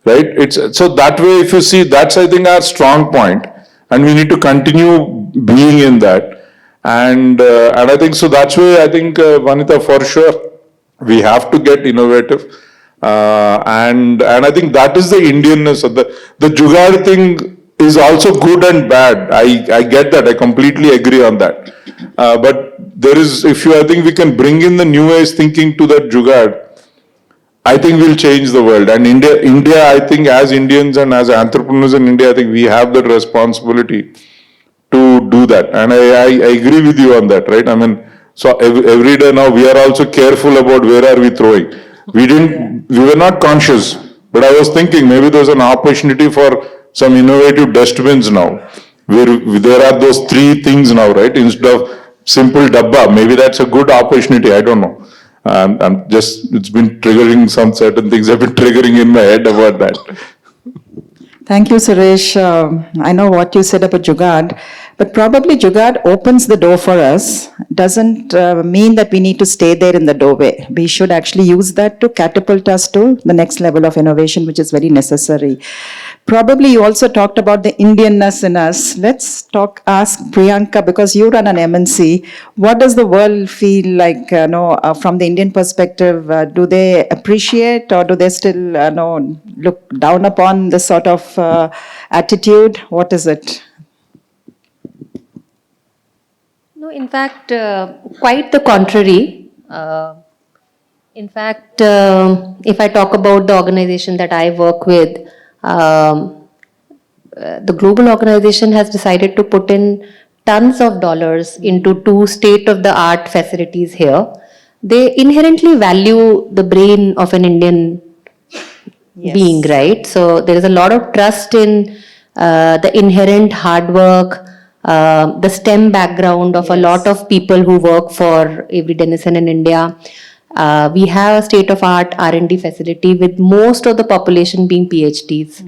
Right? It's so that way, if you see, that's I think our strong point, and we need to continue being in that. And I think so that's why I think Vanita, for sure, we have to get innovative. And I think that is the Indianness of the Jugaad thing is also good and bad. I get that. I completely agree on that. But there is, I think we can bring in the new age thinking to that Jugaad, I think we'll change the world. And India, I think as Indians and as entrepreneurs in India, I think we have the responsibility to do that. And I agree with you on that, right? I mean, so every day now we are also careful about where are we throwing. We were not conscious, but I was thinking maybe there's an opportunity for some innovative dustbins now, where there are those 3 things now, right? Instead of simple dabba, maybe that's a good opportunity, I don't know. I'm just, it's been triggering some certain things have been triggering in my head about that. Thank you, Suresh. I know what you said about Jugaad, but probably Jugaad opens the door for us. Doesn't mean that we need to stay there in the doorway. We should actually use that to catapult us to the next level of innovation, which is very necessary. Probably you also talked about the Indianness in us. Let's ask Priyanka, because you run an MNC. What does the world feel like, from the Indian perspective? Do they appreciate or do they still look down upon this sort of attitude? What is it? No, in fact, quite the contrary. In fact, if I talk about the organization that I work with, The global organization has decided to put in tons of dollars into 2 state-of-the-art facilities here. They inherently value the brain of an Indian being, right? So there is a lot of trust in the inherent hard work, the STEM background of a lot of people who work for Avery Dennison in India. We have a state-of-art R&D facility with most of the population being PhDs.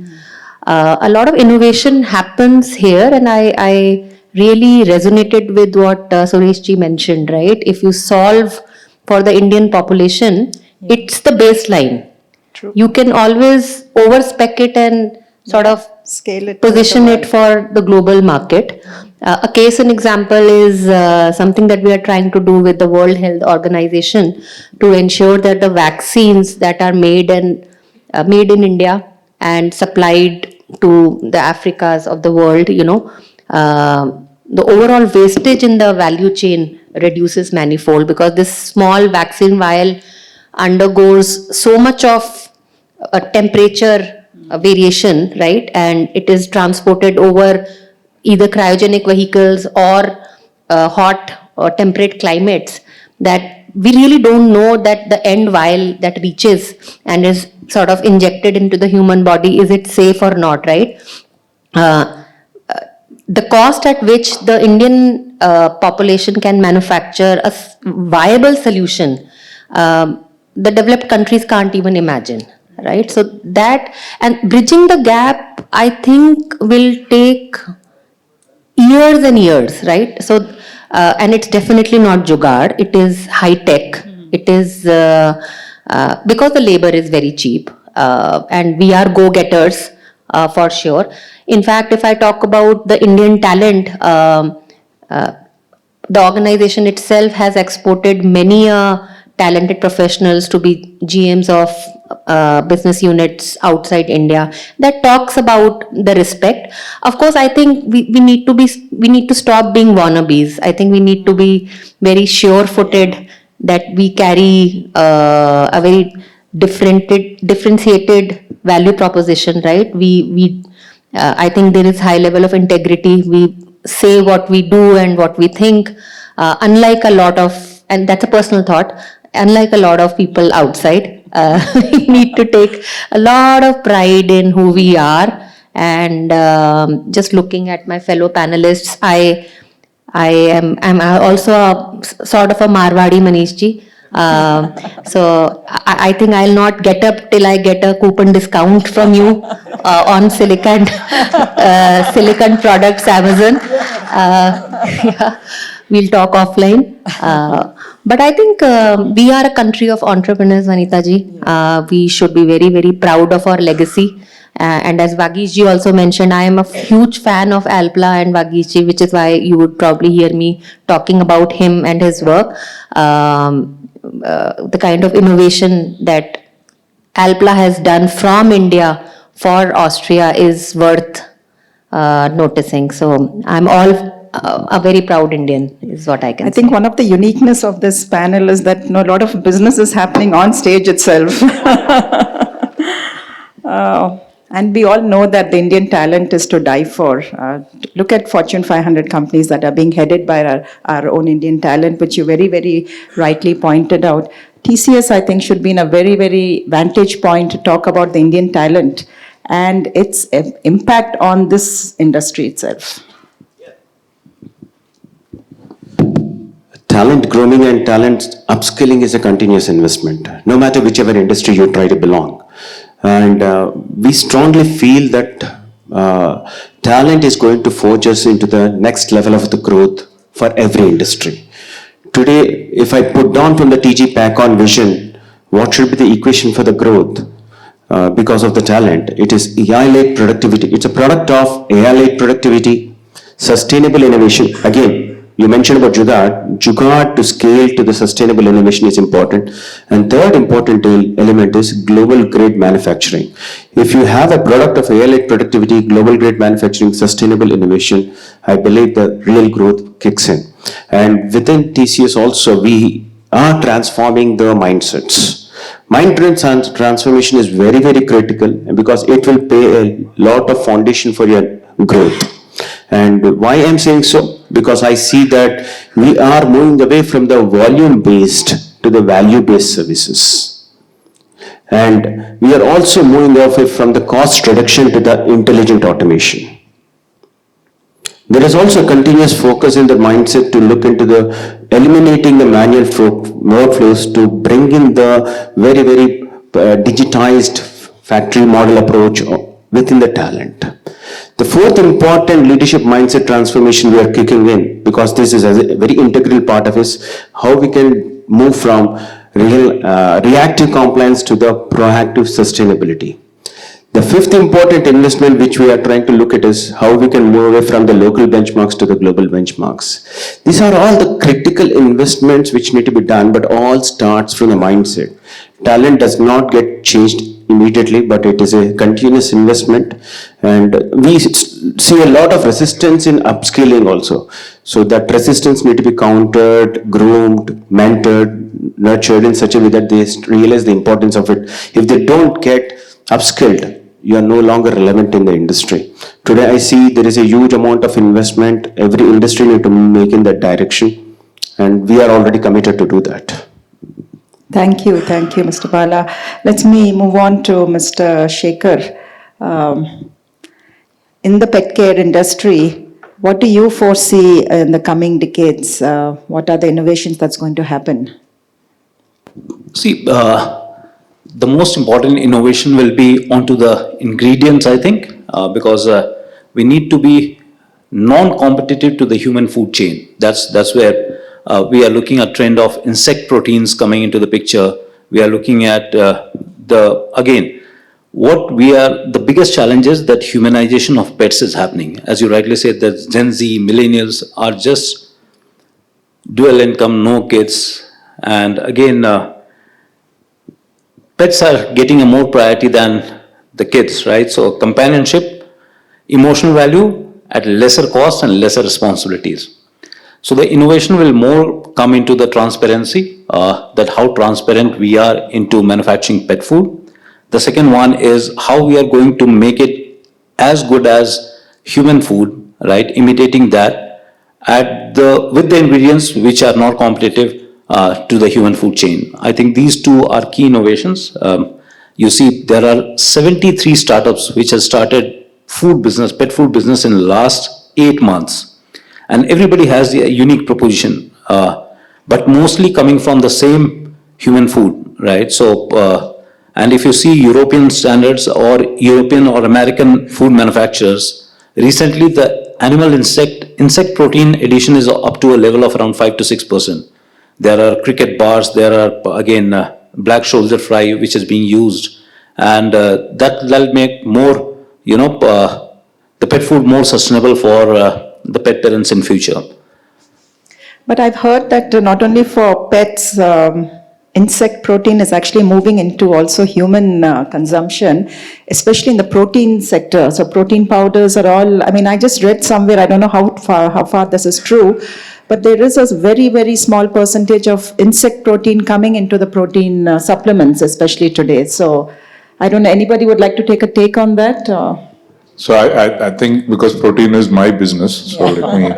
A lot of innovation happens here, and I really resonated with what Suresh ji mentioned, right? If you solve for the Indian population, it's the baseline. True. You can always overspec it and sort of Scale it to position the it for the global market. A case and example is something that we are trying to do with the World Health Organization to ensure that the vaccines that are made in India and supplied to the Africas of the world, the overall wastage in the value chain reduces manifold, because this small vaccine vial undergoes so much of a temperature variation, right? And it is transported over either cryogenic vehicles or hot or temperate climates, that we really don't know that the end vial that reaches and is sort of injected into the human body, is it safe or not, right? The cost at which the Indian population can manufacture a viable solution, the developed countries can't even imagine, right? So that, and bridging the gap, I think will take years and years, right? So, and it's definitely not jugaad, it is high tech. It is because the labor is very cheap, and we are go-getters for sure. In fact, if I talk about the Indian talent, the organization itself has exported many talented professionals to be GMs of business units outside India. That talks about the respect. Of course, I think we need to stop being wannabes. I think we need to be very sure-footed that we carry a very differentiated value proposition, right? I think there is high level of integrity. We say what we do and what we think, unlike a lot of, and that's a personal thought, unlike a lot of people outside, we need to take a lot of pride in who we are. And just looking at my fellow panelists, I'm also sort of a Marwadi, Manish ji. So I think I'll not get up till I get a coupon discount from you on silicon products, Amazon. Yeah, we'll talk offline. But I think we are a country of entrepreneurs, Vanita ji. We should be very, very proud of our legacy. And as Vagish ji also mentioned, I am a huge fan of Alpla and Vagish ji, which is why you would probably hear me talking about him and his work. The kind of innovation that Alpla has done from India for Austria is worth noticing. So I'm all a very proud Indian, is what I can say. I think one of the uniqueness of this panel is that a lot of business is happening on stage itself. And we all know that the Indian talent is to die for. Look at Fortune 500 companies that are being headed by our own Indian talent, which you very, very rightly pointed out. TCS, I think, should be in a very, very vantage point to talk about the Indian talent and its impact on this industry itself. Talent grooming and talent upskilling is a continuous investment, no matter whichever industry you try to belong. And we strongly feel that talent is going to forge us into the next level of the growth for every industry. Today, if I put down from the TG-PACKCON vision, what should be the equation for the growth? Because of the talent, it is AI-led productivity. It's a product of AI-led productivity, sustainable innovation. Again, you mentioned about jugaad. Jugaad to scale to the sustainable innovation is important. And third important element is global grade manufacturing. If you have a product of AI-led productivity, global grade manufacturing, sustainable innovation, I believe the real growth kicks in. And within TCS also, we are transforming the mindsets. Mind transformation is very, very critical because it will pay a lot of foundation for your growth. And why I'm saying so? Because I see that we are moving away from the volume-based to the value-based services. And we are also moving away from the cost reduction to the intelligent automation. There is also a continuous focus in the mindset to look into the eliminating the manual workflows to bring in the very, very digitized factory model approach within the talent. The fourth important leadership mindset transformation we are kicking in, because this is a very integral part of is how we can move from reactive compliance to the proactive sustainability. The fifth important investment which we are trying to look at is how we can move away from the local benchmarks to the global benchmarks. These are all the critical investments which need to be done, but all starts from the mindset. Talent does not get changed immediately, but it is a continuous investment, and we see a lot of resistance in upskilling also. So that resistance need to be countered, groomed, mentored, nurtured in such a way that they realize the importance of it. If they don't get upskilled, you are no longer relevant in the industry. Today I see there is a huge amount of investment every industry need to make in that direction, and we are already committed to do that. Thank you, Mr. Bala. Let me move on to Mr. Shekhar. In the pet care industry, what do you foresee in the coming decades? What are the innovations that's going to happen? See, the most important innovation will be onto the ingredients, I think, because we need to be non-competitive to the human food chain. That's where we are looking at trend of insect proteins coming into the picture. We are looking at the biggest challenge is that humanization of pets is happening. As you rightly said, that Gen Z, millennials are just dual income, no kids, and again, pets are getting a more priority than the kids, right? So companionship, emotional value at lesser cost and lesser responsibilities. So the innovation will more come into the transparency, that how transparent we are into manufacturing pet food. The second one is how we are going to make it as good as human food, right? Imitating that with the ingredients which are not competitive to the human food chain. I think these two are key innovations. You see, there are 73 startups which have started pet food business in the last 8 months. And everybody has a unique proposition, but mostly coming from the same human food, right? So, and if you see European standards or European or American food manufacturers, recently the animal insect protein addition is up to a level of around 5 to 6%. There are cricket bars, there are again black shoulder fry which is being used, and that'll make more, the pet food more sustainable for the pet parents in future. But I've heard that not only for pets, insect protein is actually moving into also human consumption, especially in the protein sector. So protein powders are all, I just read somewhere, I don't know how far this is true, but there is a very, very small percentage of insect protein coming into the protein supplements, especially today. So I don't know, anybody would like to take a take on that? So I think because protein is my business, so let me.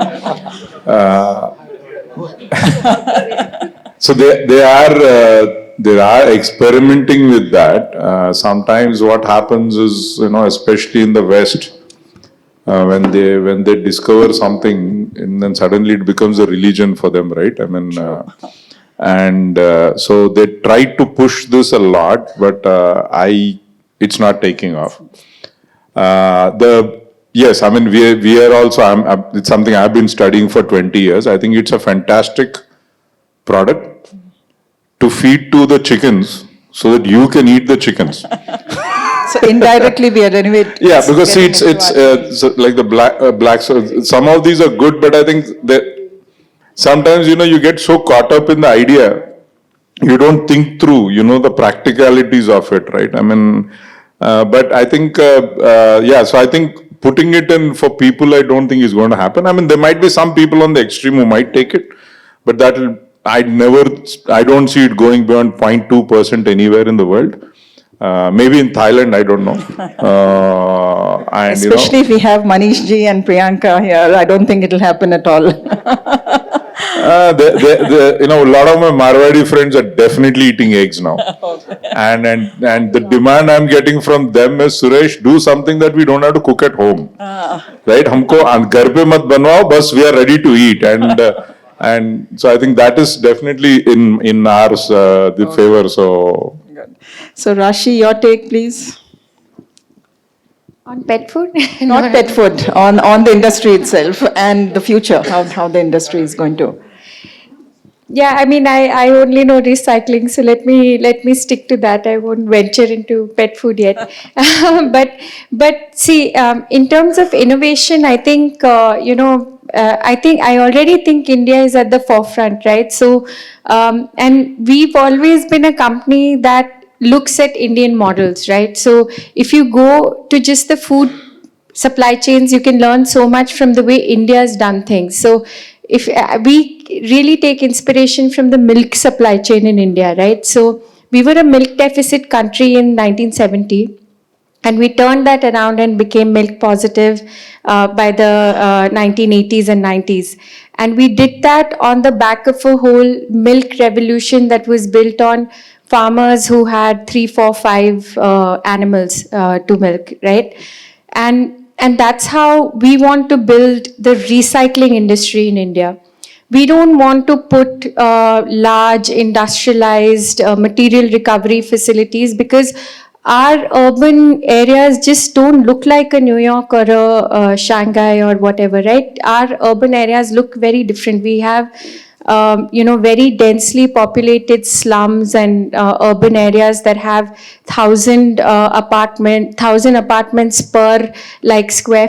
So they are experimenting with that. Sometimes what happens is, especially in the West, when they discover something, and then suddenly it becomes a religion for them, right? So they try to push this a lot, but it's not taking off. Yes, we are also, it's something I've been studying for 20 years. I think it's a fantastic product to feed to the chickens so that you can eat the chickens. So indirectly we are anyway. Yeah, because see, it's so like the black, so some of these are good, but I think that sometimes, you get so caught up in the idea, you don't think through, the practicalities of it, right? But I think, so I think putting it in for people, I don't think is going to happen. There might be some people on the extreme who might take it, but that will I don't see it going beyond 0.2% anywhere in the world. Maybe in Thailand, I don't know. And Especially if we have Manish ji and Priyanka here, I don't think it'll happen at all. a lot of my Marwadi friends are definitely eating eggs now. And the demand I'm getting from them is, Suresh, do something that we don't have to cook at home. Right? Humko ghar pe mat banwao, bas we are ready to eat. And so I think that is definitely in our favor. So. So Rashi, your take, please. On pet food? Not pet food, on the industry itself and the future, how the industry is going to. Yeah, I mean, I only know recycling, so let me stick to that. I won't venture into pet food yet. But see, in terms of innovation, I think I already think India is at the forefront, right? So, and we've always been a company that looks at Indian models, right? So, if you go to just the food supply chains, you can learn so much from the way India has done things. So if we really take inspiration from the milk supply chain in India, right? So we were a milk deficit country in 1970. And we turned that around and became milk positive by the 1980s and 90s. And we did that on the back of a whole milk revolution that was built on farmers who had 3, 4, 5 animals to milk, right? And that's how we want to build the recycling industry in India. We don't want to put large industrialized material recovery facilities because our urban areas just don't look like a New York or a Shanghai or whatever, right? Our urban areas look very different. We have very densely populated slums and urban areas that have 1,000 apartments per like square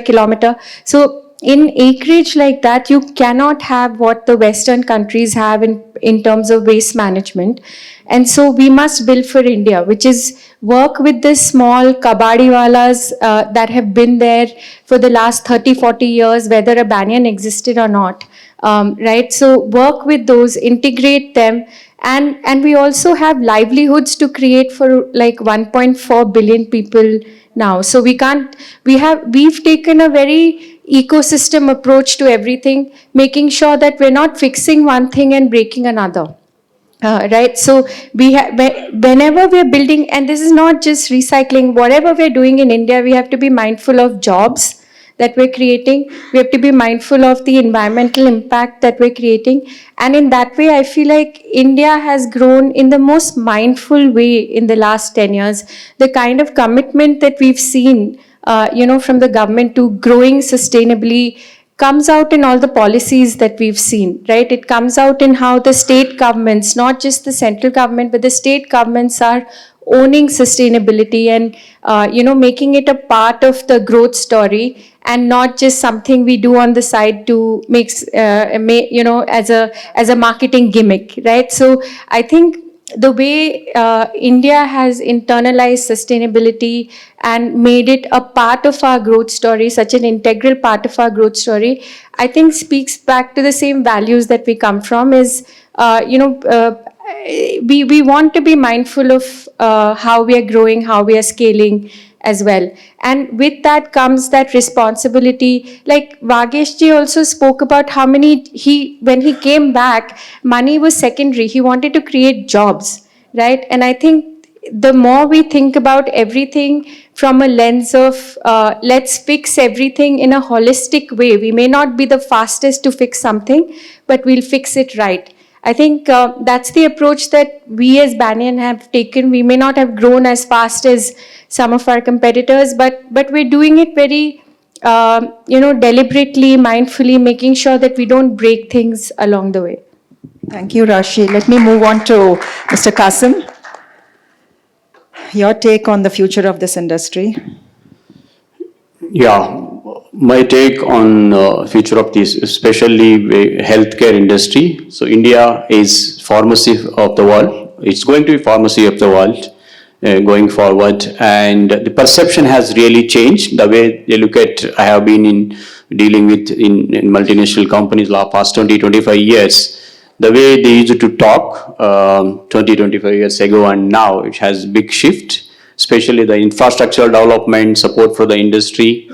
kilometer. So in acreage like that, you cannot have what the Western countries have in terms of waste management. And so we must build for India, which is work with the small kabadiwalas that have been there for the last 30, 40 years, whether a banyan existed or not, right? So work with those, integrate them. And we also have livelihoods to create for like 1.4 billion people now. So we've taken a very ecosystem approach to everything, making sure that we're not fixing one thing and breaking another. Right, so whenever we're building, and this is not just recycling, whatever we're doing in India, we have to be mindful of jobs that we're creating. We have to be mindful of the environmental impact that we're creating. And in that way, I feel like India has grown in the most mindful way in the last 10 years. The kind of commitment that we've seen, from the government to growing sustainably comes out in all the policies that we've seen, right? It comes out in how the state governments, not just the central government, but the state governments are owning sustainability and, making it a part of the growth story and not just something we do on the side to as a marketing gimmick, right? So I think the way India has internalized sustainability and made it a part of our growth story, such an integral part of our growth story, I think speaks back to the same values that we come from is, we want to be mindful of how we are growing, how we are scaling as well. And with that comes that responsibility. Like Vagesh ji also spoke about how when he came back, money was secondary. He wanted to create jobs, right? And I think the more we think about everything from a lens of let's fix everything in a holistic way. We may not be the fastest to fix something, but we'll fix it right. I think that's the approach that we as Banyan have taken. We may not have grown as fast as some of our competitors, but we're doing it very, deliberately, mindfully, making sure that we don't break things along the way. Thank you, Rashi. Let me move on to Mr. Qasim. Your take on the future of this industry. Yeah, my take on future of this, especially healthcare industry. So India is pharmacy of the world. It's going to be pharmacy of the world going forward. And the perception has really changed. The way they look at, I have been in dealing with in multinational companies last past 20-25 years, the way they used to talk 20-25 years ago and now, it has big shift, especially the infrastructural development, support for the industry,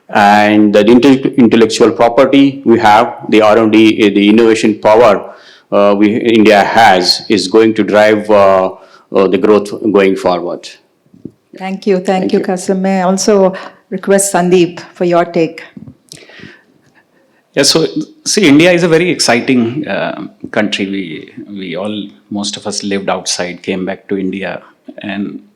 and the intellectual property we have, the R&D, the innovation power India has is going to drive the growth going forward. Thank you, Kasim. May I also request Sandeep for your take? Yeah, so see, India is a very exciting country. We all, most of us lived outside, came back to India. And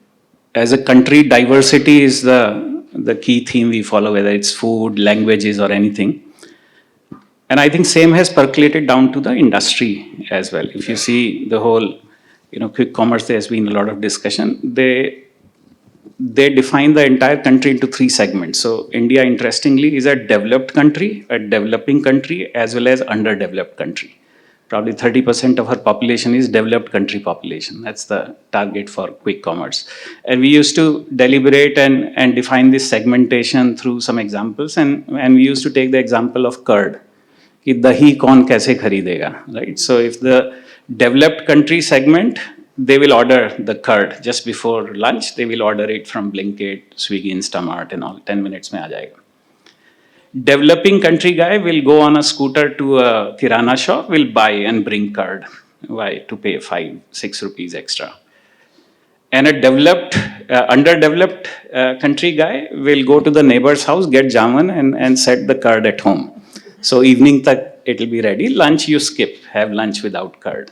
as a country, diversity is the key theme we follow, whether it's food, languages, or anything. And I think same has percolated down to the industry as well. If you see the whole, quick commerce, there's been a lot of discussion. They define the entire country into 3 segments. So India, interestingly, is a developed country, a developing country, as well as underdeveloped country. Probably 30% of our population is developed country population. That's the target for quick commerce. And we used to deliberate and define this segmentation through some examples. And we used to take the example of curd. कि दही कौन कैसे खरीदेगा, right? So if the developed country segment, they will order the curd just before lunch. They will order it from Blinkit, Swiggy, Instamart, and all. 10 minutes में आ जाएगा. Developing country guy will go on a scooter to a kirana shop, will buy and bring curd. Why? To pay 5-6 rupees extra. And a developed, underdeveloped country guy will go to the neighbor's house, get jamun, and set the curd at home. So evening tak it will be ready. Lunch you skip, have lunch without curd.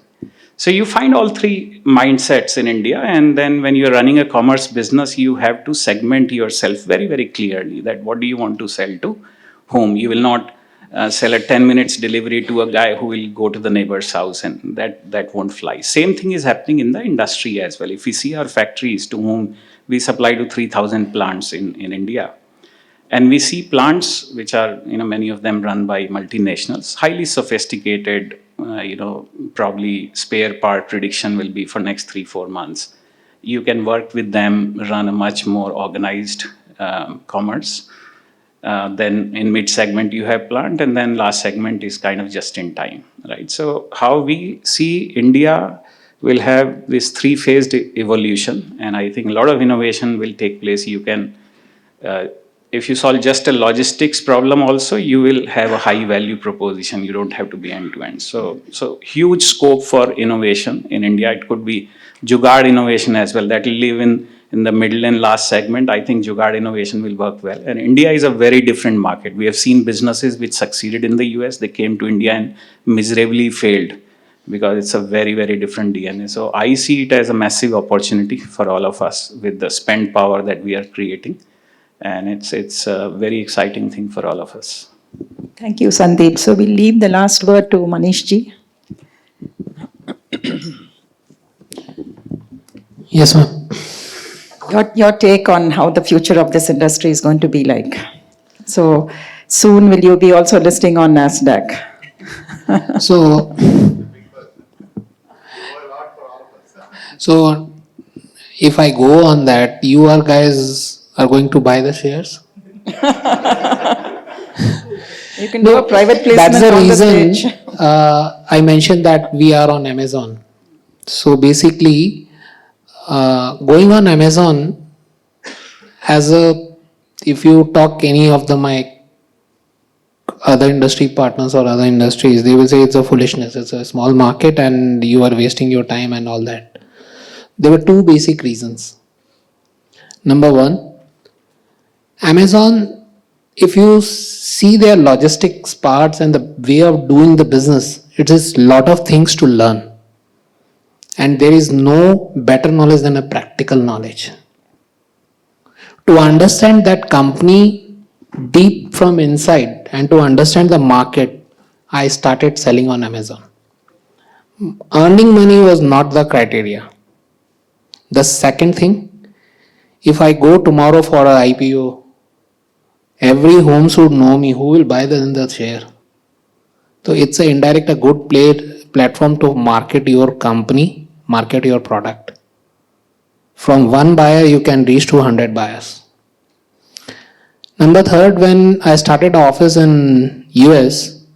So you find all 3 mindsets in India, and then when you're running a commerce business, you have to segment yourself very, very clearly that what do you want to sell to whom. You will not sell a 10 minutes delivery to a guy who will go to the neighbor's house, and that won't fly. Same thing is happening in the industry as well. If we see our factories to whom we supply to 3,000 plants in India, and we see plants which are, many of them run by multinationals, highly sophisticated, probably spare part prediction will be for next 3-4 months. You can work with them, run a much more organized commerce. Then in mid segment you have plant, and then last segment is kind of just in time, right? So how we see India will have this 3-phased evolution, and I think a lot of innovation will take place. You can, if you solve just a logistics problem also, you will have a high value proposition. You don't have to be end-to-end. So huge scope for innovation in India. It could be Jugaad innovation as well. That will live in the middle and last segment. I think Jugaad innovation will work well. And India is a very different market. We have seen businesses which succeeded in the US. They came to India and miserably failed because it's a very, very different DNA. So I see it as a massive opportunity for all of us with the spend power that we are creating. And it's a very exciting thing for all of us. Thank you, Sandeep. So we'll leave the last word to Manish ji. Yes, ma'am. Your take on how the future of this industry is going to be like. So soon will you be also listing on NASDAQ? So if I go on that, you are guys are going to buy the shares? You can do a private placement. That's the on reason the stage. I mentioned that we are on Amazon. So basically, going on Amazon if you talk any of my other industry partners or other industries, they will say it's a foolishness. It's a small market and you are wasting your time and all that. There were 2 basic reasons. Number 1, Amazon, if you see their logistics parts and the way of doing the business, it is a lot of things to learn. And there is no better knowledge than a practical knowledge. To understand that company deep from inside and to understand the market, I started selling on Amazon. Earning money was not the criteria. The second thing, if I go tomorrow for an IPO, every home should know me, who will buy the share. So it's a good platform to market your company, market your product. From 1 buyer, you can reach to 100 buyers. Number third, when I started office in US,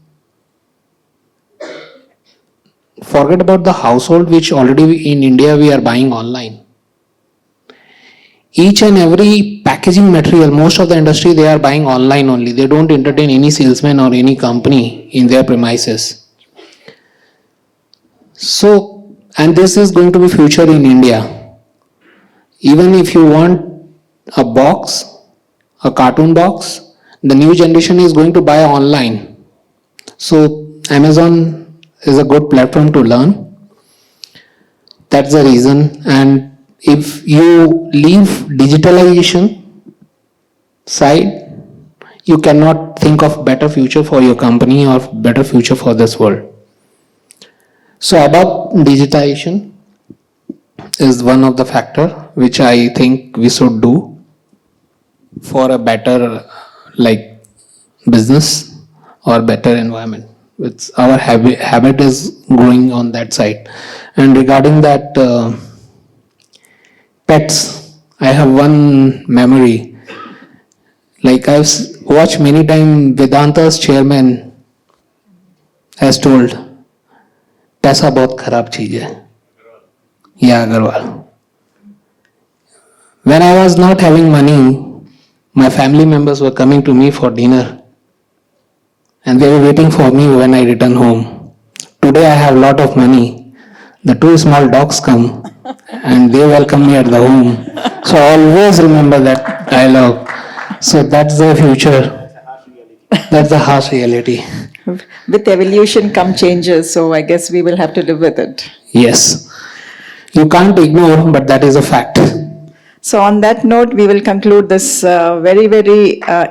forget about the household which already in India we are buying online. Each and every packaging material, most of the industry, they are buying online only. They don't entertain any salesman or any company in their premises. So, and this is going to be future in India. Even if you want a box, a cartoon box, the new generation is going to buy online. So, Amazon is a good platform to learn. That's the reason. And if you leave digitalization side, you cannot think of better future for your company or better future for this world. So about digitization is one of the factor which I think we should do for a better like business or better environment. It's our habit is growing on that side. And regarding that pets, I have one memory. Like I've watched many times Vedanta's chairman has told, पैसा बहुत खराब चीज है. Yeah, Agarwal. When I was not having money, my family members were coming to me for dinner and they were waiting for me when I return home. Today I have a lot of money. The two small dogs come and they welcome me at the home. So always remember that dialogue. So that's the future. That's the harsh reality. With evolution come changes, so I guess we will have to live with it. Yes. You can't ignore, but that is a fact. So on that note, we will conclude this very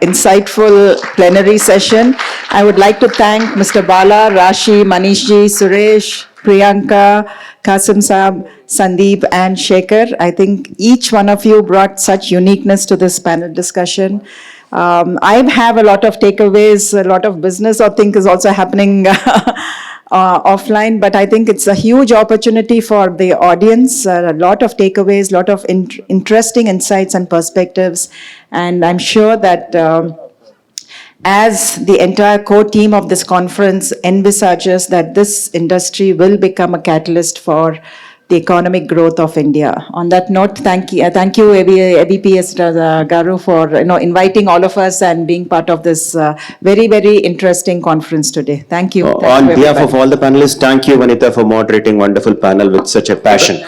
insightful plenary session. I would like to thank Mr. Bala, Rashi, Manishji, Suresh, Priyanka, Qasim Saab, Sandeep and Shekhar. I think each one of you brought such uniqueness to this panel discussion. I have a lot of takeaways, a lot of business I think is also happening offline, but I think it's a huge opportunity for the audience, a lot of takeaways, a lot of interesting insights and perspectives. And I'm sure that as the entire core team of this conference envisages that this industry will become a catalyst for the economic growth of India. On that note, thank you, ABPS Garu, for inviting all of us and being part of this very interesting conference today. Thank you. On behalf of all the panelists, thank you, Vanita, for moderating wonderful panel with such a passion.